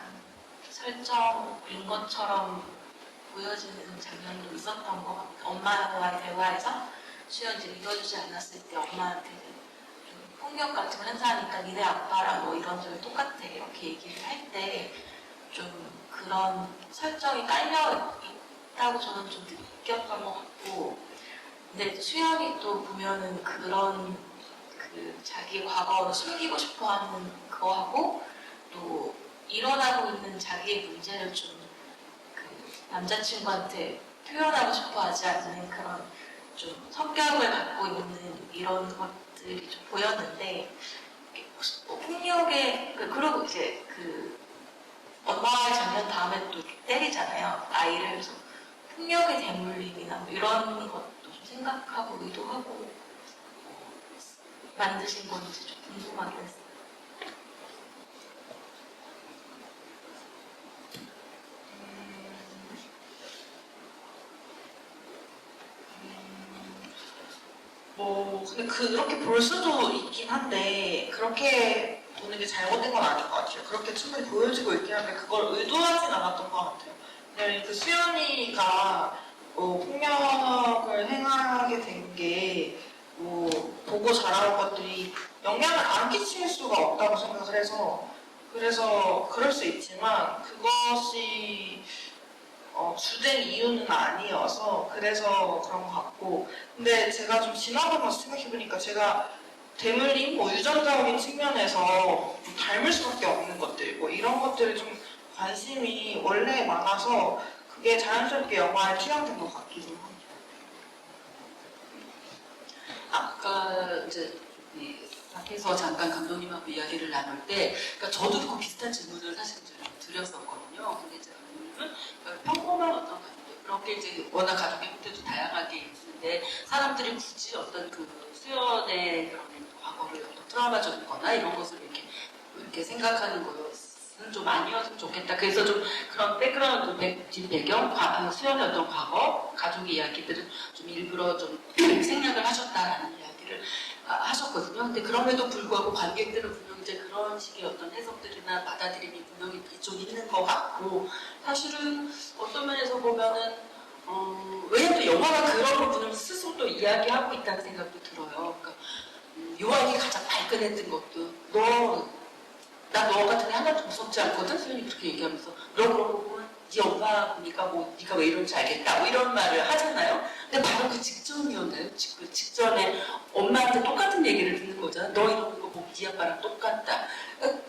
설정인 것처럼 보여지는 장면도 있었던 것 같아요. 엄마와의 대화에서 수연 이제 믿어주지 않았을 때 엄마한테 좀 폭력 같은 걸 행사하니까 니네 아빠랑 뭐 이런 점이 똑같아 이렇게 얘기를 할 때 좀 그런 설정이 깔려 있다고 저는 좀 느꼈던 것 같고, 근데 수연이 또 보면은 그런 그 자기 과거를 숨기고 싶어하는 그거하고 또 일어나고 있는 자기의 문제를 좀 그 남자친구한테 표현하고 싶어하지 않는 그런 좀 성격을 갖고 있는 이런 것들이 좀 보였는데, 혹시 뭐 폭력에 그리고 이제 그 엄마의 장면 다음에 또 때리잖아요, 아이를. 그래서 폭력의 대물림이나 뭐 이런 것도 좀 생각하고 의도하고 만드신 건지 좀 궁금하긴 했어요. 근데 그렇게 볼 수도 있긴 한데 그렇게 보는 게 잘못된 건 아닌 것 같아요. 그렇게 충분히 보여지고 있긴 한데 그걸 의도하진 않았던 것 같아요. 왜냐면 그 수연이가 폭력을 행하게 된 게 보고 자라온 것들이 영향을 안 끼칠 수가 없다고 생각을 해서, 그래서 그럴 수 있지만 그것이 주된 이유는 아니어서 그래서 그런 것 같고, 근데 제가 좀 지나가면서 생각해보니까 제가 대물림, 유전자적인 측면에서 좀 닮을 수밖에 없는 것들, 이런 것들에 좀 관심이 원래 많아서 그게 자연스럽게 영화에 투영된 것 같기도 합니다. 아까 이제 이 밖에서 잠깐 감독님하고 이야기를 나눌 때, 그러니까 저도 그 비슷한 질문을 사실 드렸었거든요. 근데 이제 감독님은 평범한 어떤 가족, 그렇게 이제 워낙 가족의 형태도 다양하게 있는데 사람들이 굳이 어떤 그 수연의 그런 과거를 어떤 트라우마적이거나 이런 것을 이렇게 생각하는 것은 좀 아니었으면 좋겠다. 그래서 좀 그런 백그라운드, 뒷배경, 수연의 어떤 과거, 가족의 이야기들은 좀 일부러 좀 생략을 하셨다라는 이야기를 하셨거든요. 근데 그럼에도 불구하고 관객들은 분명 이제 그런 식의 어떤 해석들이나 받아들임이 분명히 좀 있는 것 같고, 사실은 어떤 면에서 보면은 왜냐면 또 영화가 그런 부분을 스스로 또 이야기하고 있다는 생각도 들어요. 그러니까 요한이 가장 발끈했던 것도 나 너 같은 애 하나도 무섭지 않거든? 수연이 그렇게 얘기하면서 너 그러고 보면 네 엄마 보니까 네가 왜 이런지 알겠다 이런 말을 하잖아요. 근데 바로 그 직전이었나요? 그 직전에 엄마 엄마한테 똑같은 얘기를 듣는 거잖아. 너 이런 거 보면 네 아빠랑 똑같다.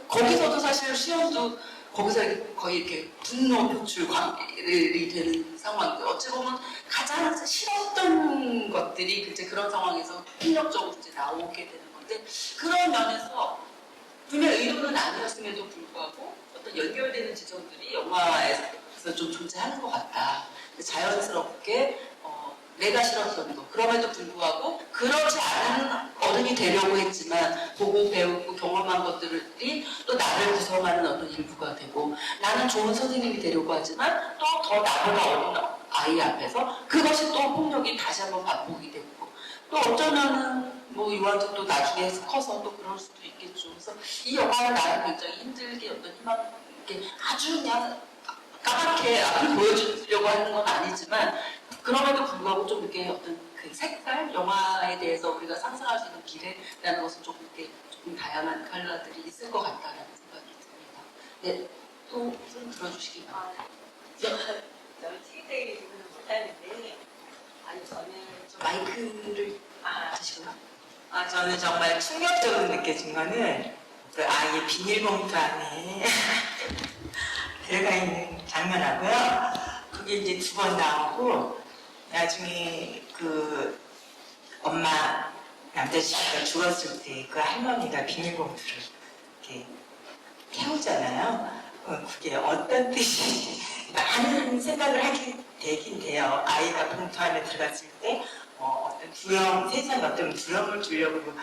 거기서도 사실 수연도 거기서 거의 이렇게 분노 표출 관계이 되는 상황인데 어찌 보면 가장 싫었던 것들이 이제 그런 상황에서 폭력적으로 이제 나오게 되는 건데 그런 면에서 분명 의도는 아니었음에도 불구하고 어떤 연결되는 지점들이 영화에서 좀 존재하는 것 같다. 자연스럽게 내가 싫었던 거 그럼에도 불구하고 그렇지 않은 어른이 되려고 했지만 보고 배우고 경험한 것들이 또 나를 구성하는 어떤 일부가 되고 나는 좋은 선생님이 되려고 하지만 또 더 나보다 어린 아이 앞에서 그것이 또 폭력이 다시 한번 반복이 되고 또 어쩌면은 뭐 요한도 또 나중에 커서 또 그럴 수도 있겠죠. 그래서 이 영화를 나는 굉장히 힘들게 어떤 희망 이렇게 아주 그냥 까맣게 앞을 보여주려고 하는 건 아니지만 그럼에도 불구하고 좀 이렇게 어떤 그 색깔, 영화에 대해서 우리가 상상할 수 있는 미래라는 것은 조금 이렇게 조금 다양한 컬러들이 있을 것 같다라는 생각이 듭니다. 네, 또 좀 들어주시기 바랍니다. 저는 TV대기 얘기는 못하는데, 아니, 저는 좀 마이크를 드시고요. 저는 정말 충격적으로 느껴진 거는 그 아이의 비닐봉투 안에 들어가 있는 장면하고요. 그게 이제 2번 나오고, 나중에 그 엄마 남자친구가 죽었을 때 그 할머니가 비닐봉투를 이렇게 태우잖아요. 그게 어떤 뜻인지 많은 생각을 하게 되긴 돼요. 아이가 봉투 안에 들어갔을 때 어떤 두려움, 세상에 어떤 두려움을 주려고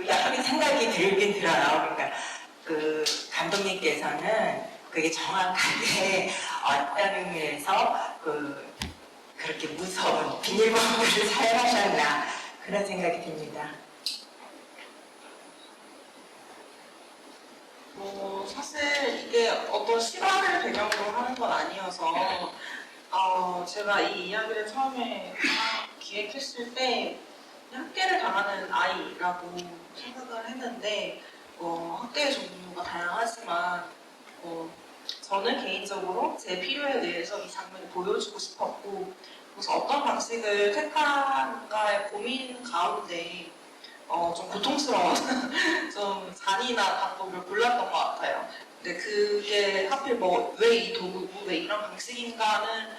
약간 생각이 들긴 들어요. 그러니까 그 감독님께서는 그게 정확하게 어떤 의미에서 그렇게 무서운 비닐봉투를 사용하셨나 그런 생각이 듭니다. 사실 이게 어떤 실화를 배경으로 하는 건 아니어서 제가 이 이야기를 처음에 기획했을 때 학대를 당하는 아이라고 생각을 했는데 학대의 종류가 다양하지만 저는 개인적으로 제 필요에 의해서 이 장면을 보여주고 싶었고 그래서 어떤 방식을 택할까의 고민 가운데 좀 고통스러운 좀 잔인한 방법을 골랐던 것 같아요. 근데 그게 하필 왜 이 도구고 왜 이런 방식인가는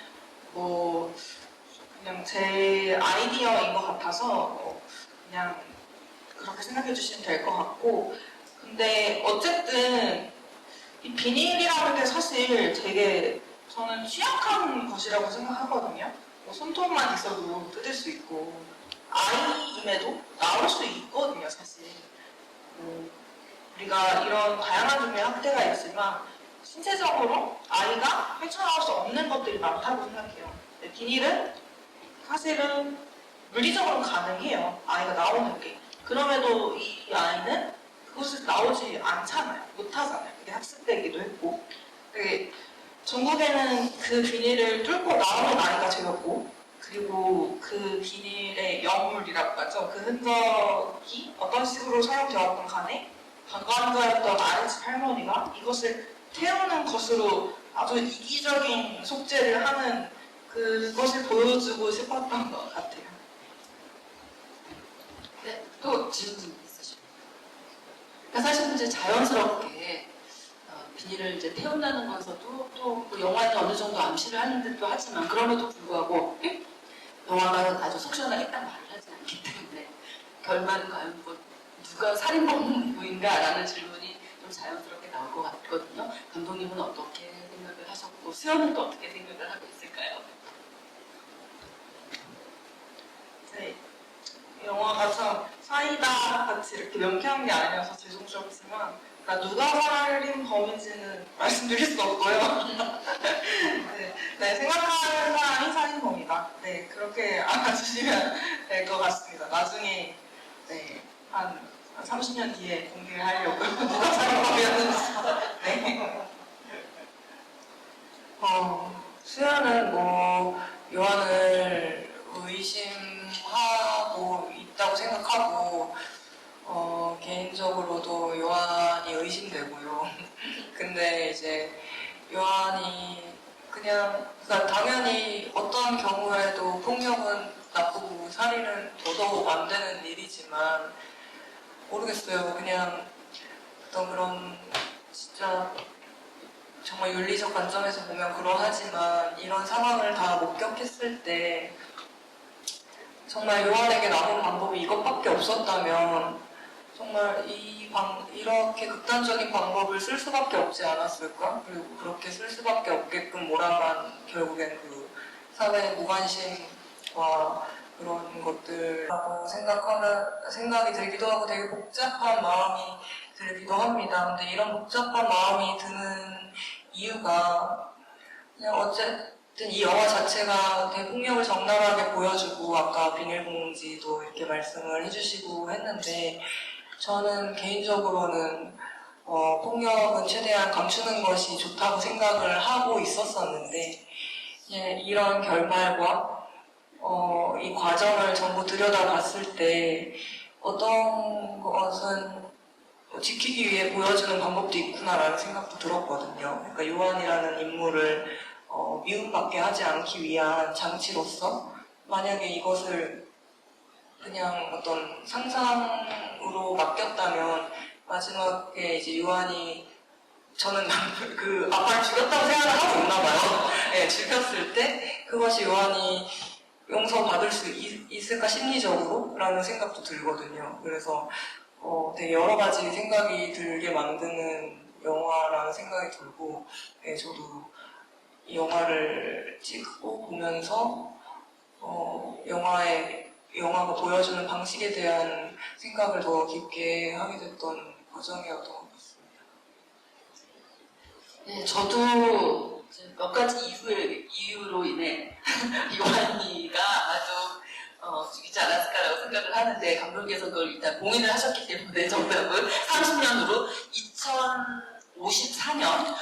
그냥 제 아이디어인 것 같아서 그냥 그렇게 생각해 주시면 될 것 같고 근데 어쨌든 이 비닐이라는 게 사실 되게 저는 취약한 것이라고 생각하거든요. 손톱만 있어도 뜯을 수 있고 아이임에도 나올 수 있거든요, 사실. 우리가 이런 다양한 종류의 학대가 있지만 신체적으로 아이가 헤쳐나올 수 없는 것들이 많다고 생각해요. 비닐은 사실은 물리적으로는 가능해요, 아이가 나오는 게. 그럼에도 이 아이는 그곳에서 나오지 않잖아요, 못하잖아요. 이게 학습되기도 했고. 전국에는 그 비닐을 뚫고 나오는 아이가 되었고 그리고 그 비닐의 여물이라고 하죠. 그 흔적이 어떤 식으로 사용되었던 간에 방관자였던 아랫집 할머니가 이것을 태우는 것으로 아주 이기적인 속죄를 하는 그것을 보여주고 싶었던 것 같아요. 네, 또 질문 있으십니까? 그러니까 사실 이제 자연스럽게 비닐을 이제 태운다는 것에서도 또그 영화에는 어느 정도 암시를 하는 듯도 하지만 그럼에도 불구하고 영화가 아주 속 시원하게 딱 말을 하지 않기 때문에 결말은 과연 누가 살인범인가라는 질문이 좀 자연스럽게 나올 것 같거든요. 감독님은 어떻게 생각을 하셨고 수연은 또 어떻게 생각을 하고 있을까요? 네, 영화가 참 사이다 같이 이렇게 명쾌한 게 아니어서 죄송스럽지만 누가 살인범인지는 말씀드릴 수 없고요. 네, 생각하는 사람이 살인범이다. 네, 그렇게 알아주시면 될 것 같습니다. 나중에 한 30년 뒤에 공개를 하려고요. 누가 살인범이었는지. 네. 수연은 요한을 의심하고 있다고 생각하고 개인적으로도 요한이 의심되고요. 근데 이제 요한이 그러니까 당연히 어떤 경우에도 폭력은 나쁘고 살인은 더더욱 안 되는 일이지만 모르겠어요. 그냥 어떤 그런 진짜 정말 윤리적 관점에서 보면 그러하지만 이런 상황을 다 목격했을 때 정말 요한에게 남은 방법이 이것밖에 없었다면 정말 이렇게 극단적인 방법을 쓸 수밖에 없지 않았을까? 그리고 그렇게 쓸 수밖에 없게끔 몰아간 결국엔 그 사회의 무관심과 그런 것들이라고 생각이 들기도 하고 되게 복잡한 마음이 들기도 합니다. 근데 이런 복잡한 마음이 드는 이유가 그냥 어쨌든 이 영화 자체가 대폭력을 적나라하게 보여주고 아까 비닐봉지도 이렇게 말씀을 해주시고 했는데 저는 개인적으로는 폭력은 최대한 감추는 것이 좋다고 생각을 하고 있었었는데 이런 결말과 이 과정을 전부 들여다봤을 때 어떤 것은 지키기 위해 보여주는 방법도 있구나라는 생각도 들었거든요. 그러니까 요한이라는 인물을 미움받게 하지 않기 위한 장치로서 만약에 이것을 그냥 어떤 상상으로 맡겼다면 마지막에 이제 요한이 저는 그 아빠를 죽였다고 생각을 하고 있나 봐요. 네, 죽였을 때 그것이 요한이 용서받을 수 있을까 심리적으로? 라는 생각도 들거든요. 그래서 되게 여러 가지 생각이 들게 만드는 영화라는 생각이 들고 네, 저도 이 영화를 찍고 보면서 영화가 보여주는 방식에 대한 생각을 더 깊게 하게 됐던 과정이었던 것 같습니다. 네, 저도 이제 몇 가지 이유로 인해 요한이가 아마도 죽이지 않았을까라고 생각을 하는데 감독님께서 그걸 일단 봉인을 하셨기 때문에 정답은 30년으로 2054년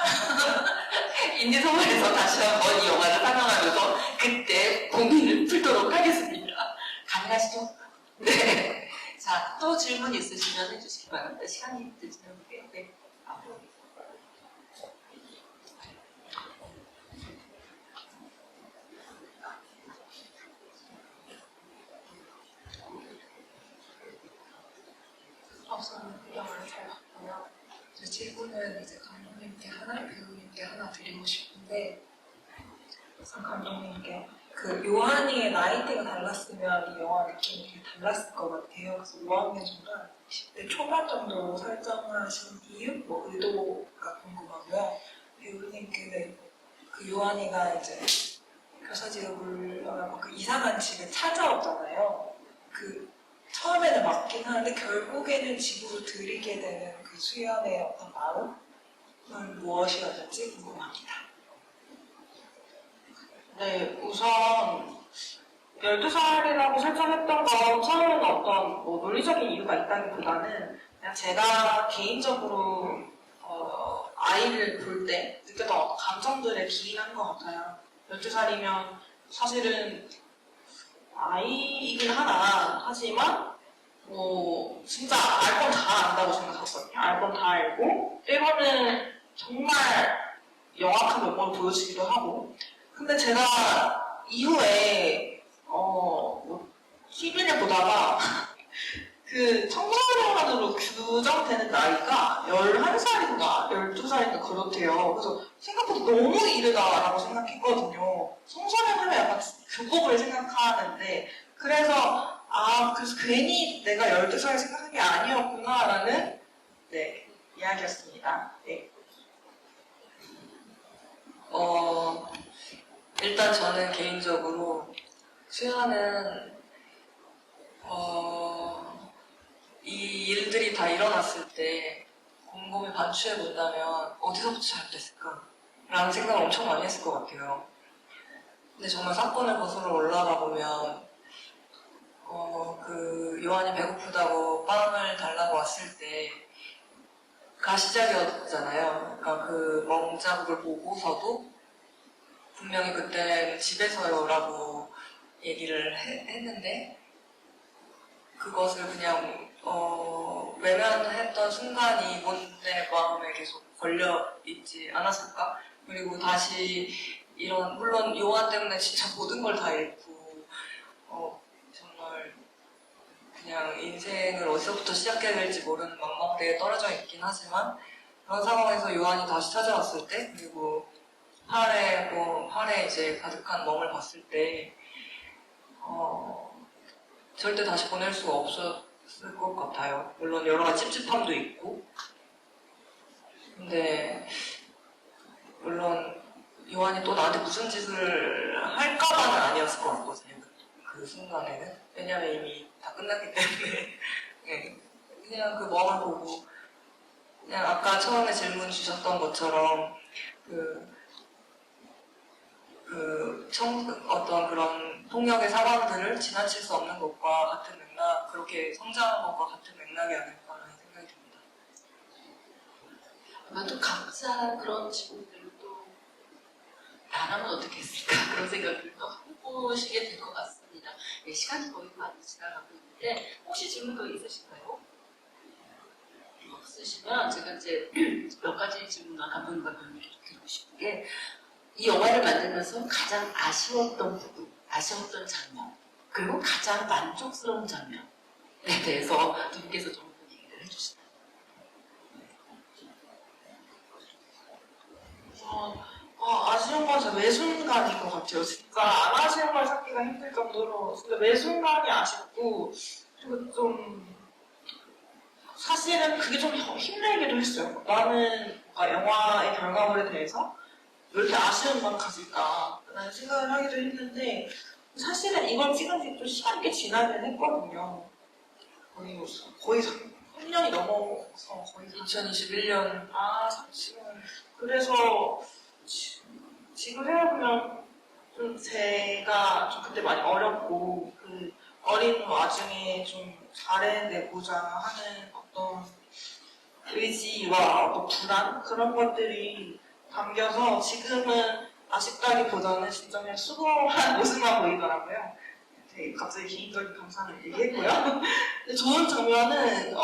인디소설에서 다시 한번 이 영화를 상영하면서 그때 봉인을 풀도록 하겠습니다. 가능하시죠? 네. 자, 또 질문 있으시면 해주시기 바랍니다. 시간이 늦으면 네. 우선 영화를 잘 봤고요. 제 질문은 이제 감독님께 하나, 배우님께 하나 드리고 싶은데 우선 감독님께 그 요한이의 나이대가 달랐으면 이 영화 느낌이 되게 달랐을 것 같아요. 그래서 5학년 정도 10대 초반 정도로 설정하신 이유, 뭐 의도가 궁금하고요. 배우님께는 그 요한이가 이제 교사직을 물러나고 그 이상한 집에 찾아오잖아요. 그 처음에는 맞긴 하는데 결국에는 집으로 들이게 되는 그 수연의 어떤 마음은 무엇이었는지 궁금합니다. 네, 우선 12살이라고 설정했던 건 처음에는 어떤 논리적인 이유가 있다기보다는 그냥 제가 개인적으로 아이를 볼 때 느꼈던 어떤 감정들에 기인한 것 같아요. 12살이면 사실은 아이이긴 하나 하지만 진짜 알 건 다 안다고 생각했거든요. 알 건 다 알고 때로는 정말 영악한 면모를 보여주기도 하고 근데 제가 이후에 TV를 보다가 그 청소년으로 규정되는 나이가 11살인가 12살인가 그렇대요. 그래서 생각보다 너무 이르다라고 생각했거든요. 청소년 하면 약간 교복을 생각하는데 그래서 괜히 내가 12살 생각한 게 아니었구나라는 네, 이야기였습니다. 네. 일단 저는 개인적으로 수연은 이 일들이 다 일어났을 때 곰곰이 반추해 본다면 어디서부터 잘못됐을까? 라는 생각을 엄청 많이 했을 것 같아요. 근데 정말 사건을 거슬러 올라가 보면 그 요한이 배고프다고 빵을 달라고 왔을 때가 시작이었잖아요. 그러니까 그 멍자국을 보고서도 분명히 그때 집에서요라고 얘기를 했는데 그것을 그냥 외면했던 순간이 본인의 마음에 계속 걸려 있지 않았을까? 그리고 다시 이런 물론 요한 때문에 진짜 모든 걸 다 잃고 정말 그냥 인생을 어디서부터 시작해야 될지 모르는 망망대에 떨어져 있긴 하지만 그런 상황에서 요한이 다시 찾아왔을 때 그리고 팔에 이제 가득한 멍을 봤을 때 절대 다시 보낼 수가 없었을 것 같아요. 물론 여러 가지 찝찝함도 있고 근데 물론 요한이 또 나한테 무슨 짓을 할까봐는 아니었을 것 같거든요. 그 순간에는. 왜냐면 이미 다 끝났기 때문에. 네. 그냥 그 멍을 보고, 그냥 아까 처음에 질문 주셨던 것처럼, 어떤 그런 폭력의 상황들을 지나칠 수 없는 것과 같은 맥락, 그렇게 성장한 것과 같은 맥락이 아닐까라는 생각이 듭니다. 아마도 각자 그런 질문들을 또 나라면 어떻게 했을까 그런 생각을 또 해보시게 될 것 같습니다. 네, 시간이 거의 많이 지나가고 있는데 혹시 질문 더 있으실까요? 없으시면 제가 이제 몇 가지 질문을 감독님과 배우님께 드리고 싶은 게 이 영화를 만들면서 가장 아쉬웠던 부분, 아쉬웠던 장면, 그리고 가장 만족스러운 장면에 대해서 두 분께서 좀 얘기를 해주시나요? 아쉬운 건 진짜 매 순간인 것 같아요. 진짜 안 아쉬운 걸 찾기가 힘들 정도로 진짜 매 순간이 아쉽고 그리고 좀 사실은 그게 좀 힘들기도 했어요. 나는 영화의 결과물에 대해서 왜 이렇게 아쉬움만 가질까라는 생각을 하기도 했는데 사실은 이걸 찍은 지 좀 시간이 꽤 지나긴 했거든요. 거의 3년이 넘어서 거의 2021년. 지금 그래서 지금 생각해보면 좀 제가 좀 그때 많이 어렸고 그 어린 와중에 좀 잘해내고자 하는 어떤 의지와 어떤 불안 그런 것들이 담겨서 지금은 아쉽다기보다는 진짜 그냥 수고한 모습만 보이더라고요. 되게 갑자기 개인적인 감상을 얘기했고요. 근데 좋은 장면은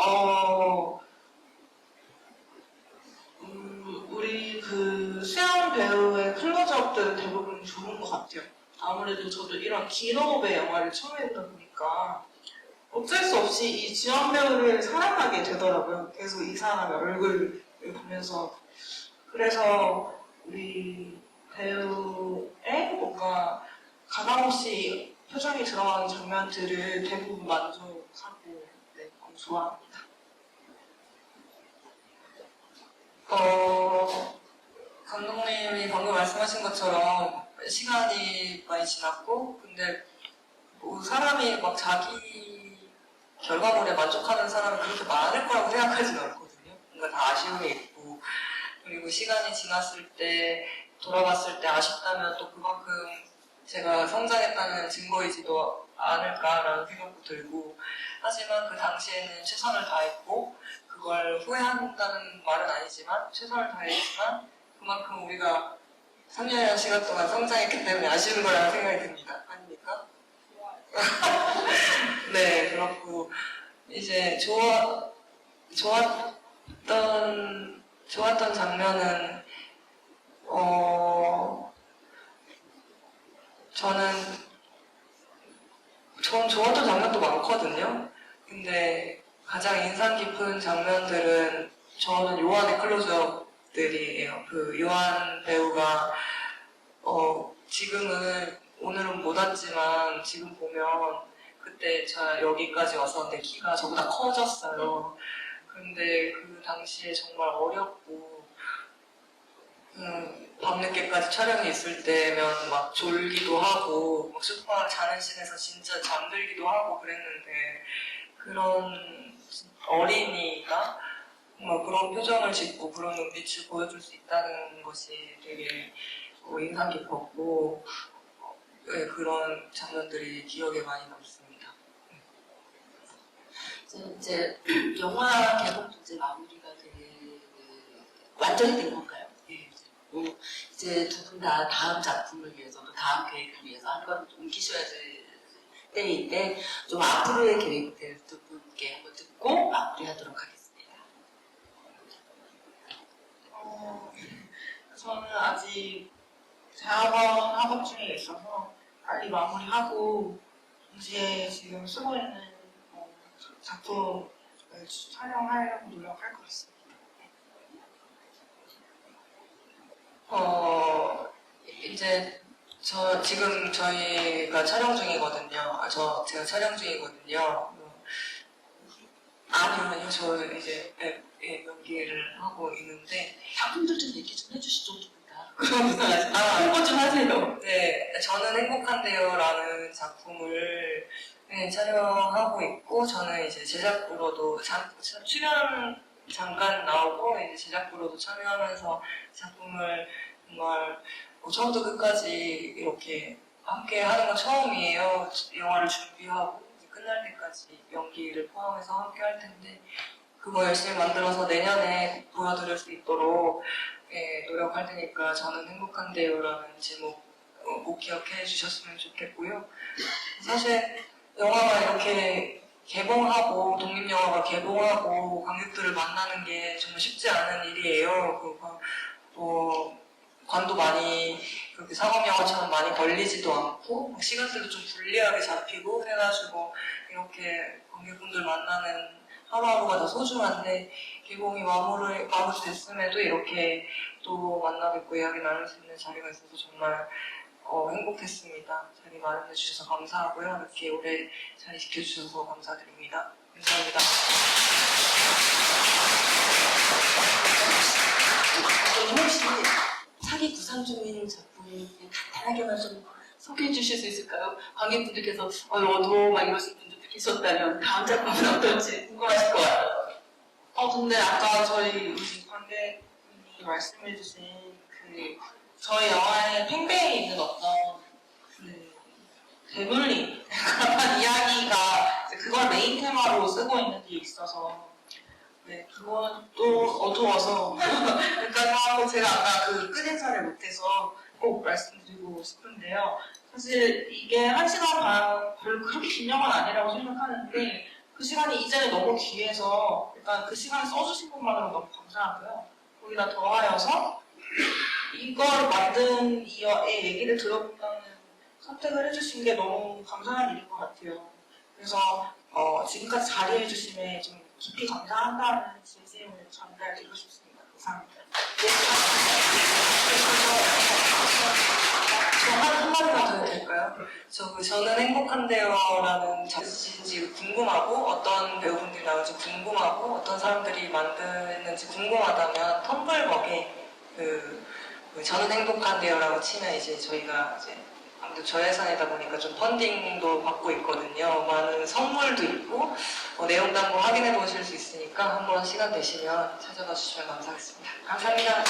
우리 그 수영 배우의 클로즈업들은 대부분 좋은 것 같아요. 아무래도 저도 이런 긴 호흡의 영화를 처음 해보다 보니까 어쩔 수 없이 이 주연 배우를 사랑하게 되더라고요. 계속 이 사람의 얼굴을 보면서. 그래서 우리 배우의 뭔가 가감없이 표정이 들어가는 장면들을 대부분 만족하고 너무 좋아합니다. 감독님이 방금 말씀하신 것처럼 시간이 많이 지났고 근데 뭐 사람이 막 자기 결과물에 만족하는 사람은 그렇게 많을 거라고 생각하지는 않거든요. 뭔가 다 아쉬움이 있고 그리고 시간이 지났을 때 돌아봤을 때 아쉽다면 또 그만큼 제가 성장했다는 증거이지도 않을까라는 생각도 들고 하지만 그 당시에는 최선을 다했고 그걸 후회한다는 말은 아니지만 최선을 다했지만 그만큼 우리가 3년이라는 시간 동안 성장했기 때문에 아쉬운 거라는 생각이 듭니다. 아닙니까? 네, 그렇고 이제 좋았던 장면은 전 좋았던 장면도 많거든요. 근데 가장 인상 깊은 장면들은 저는 요한의 클로즈업들이에요. 그 요한 배우가 지금은 오늘은 못 왔지만 지금 보면 그때 제가 여기까지 왔었는데 키가 저보다 커졌어요. 근데 그 당시에 정말 어렵고 밤늦게까지 촬영이 있을 때면 막 졸기도 하고 막 소파 자는 씬에서 진짜 잠들기도 하고 그랬는데 그런 어린이가 막 그런 표정을 짓고 그런 눈빛을 보여줄 수 있다는 것이 되게 인상 깊었고 네, 그런 장면들이 기억에 많이 남습니다. 이제 영화 개봉도 이제 마무리가 완전히 된 건가요? 네. 이제 두 분 다 다음 작품을 위해서 또 다음 계획을 위해서 한 번 옮기셔야 될 때인데 좀 앞으로의 계획들 두 분께 한번 듣고 마무리하도록 하겠습니다. 저는 아직 대학원 학업 중에 있어서 빨리 마무리하고 동시에 지금 쓰고 있는 작품을 촬영하려고 노력할 것 같습니다. 이제 지금 저희가 촬영 중이거든요. 제가 촬영 중이거든요. 아니요, 저 이제 연기를 하고 있는데 작품들 좀 얘기 좀 해주시죠. 홍보 좀 하세요. 네, 저는 행복한데요라는 작품을 촬영하고 있고 저는 이제 제작부로도 출연 잠깐 나오고 이제 제작부로도 참여하면서 작품을 정말 처음부터 끝까지 이렇게 함께 하는 건 처음이에요. 영화를 준비하고 이제 끝날 때까지 연기를 포함해서 함께 할 텐데 그거 열심히 만들어서 내년에 보여드릴 수 있도록 노력할 테니까 저는 행복한데요라는 제목 꼭 기억해 주셨으면 좋겠고요. 사실 영화가 이렇게 개봉하고 독립영화가 개봉하고 관객들을 만나는 게 정말 쉽지 않은 일이에요. 관도 많이 그렇게 상업영화처럼 많이 걸리지도 않고 시간대도 좀 불리하게 잡히고 해가지고 이렇게 관객분들 만나는 하루하루가 더 소중한데 개봉이 마무리됐음에도 이렇게 또 만나 뵙고 이야기 나눌 수 있는 자리가 있어서 정말 행복했습니다. 자리 마련해 주셔서 감사하고요. 이렇게 오래 자리 지켜주셔서 감사드립니다. 감사합니다. 혹시 차기 구상 중인 작품 간단하게만 좀 소개해 주실 수 있을까요? 관객분들께서 어두워 막 이러실 분들도 계셨다면 다음 작품은 어떨지 궁금하실 것 같아요. 근데 아까 저희 관객분이 말씀해주신 저희 영화의 팽배에 있는 어떤 대물림 그런 이야기가 그걸 메인 테마로 쓰고 있는 게 있어서 그건 또 어두워서 그러니까 제가 아까 끝인사를 못해서 꼭 말씀드리고 싶은데요. 사실 이게 1시간 반 별로 그렇게 긴 영화는 아니라고 생각하는데 그 시간이 이전에 너무 귀해서 일단 그 시간을 써주신 것만으로 너무 감사하고요. 거기다 더하여서 이걸 만든 이의 얘기를 들어본다는 선택을 해주신 게 너무 감사한 일인 것 같아요. 그래서 지금까지 자리해주심에 좀 깊이 감사한다는 진심을 전달드리고 싶습니다. 감사합니다. 저 한마디만 더 해도 될까요? 저는 행복한데요라는 작품인지 궁금하고 어떤 배우분들이 나올지 궁금하고 어떤 사람들이 만드는지 궁금하다면 텀블벅에 저는 행복한데요라고 치면 이제 저희가 이제 아무래도 저예산이다 보니까 좀 펀딩도 받고 있거든요. 많은 선물도 있고 내용도 한번 확인해 보실 수 있으니까 한번 시간 되시면 찾아봐 주시면 감사하겠습니다. 감사합니다.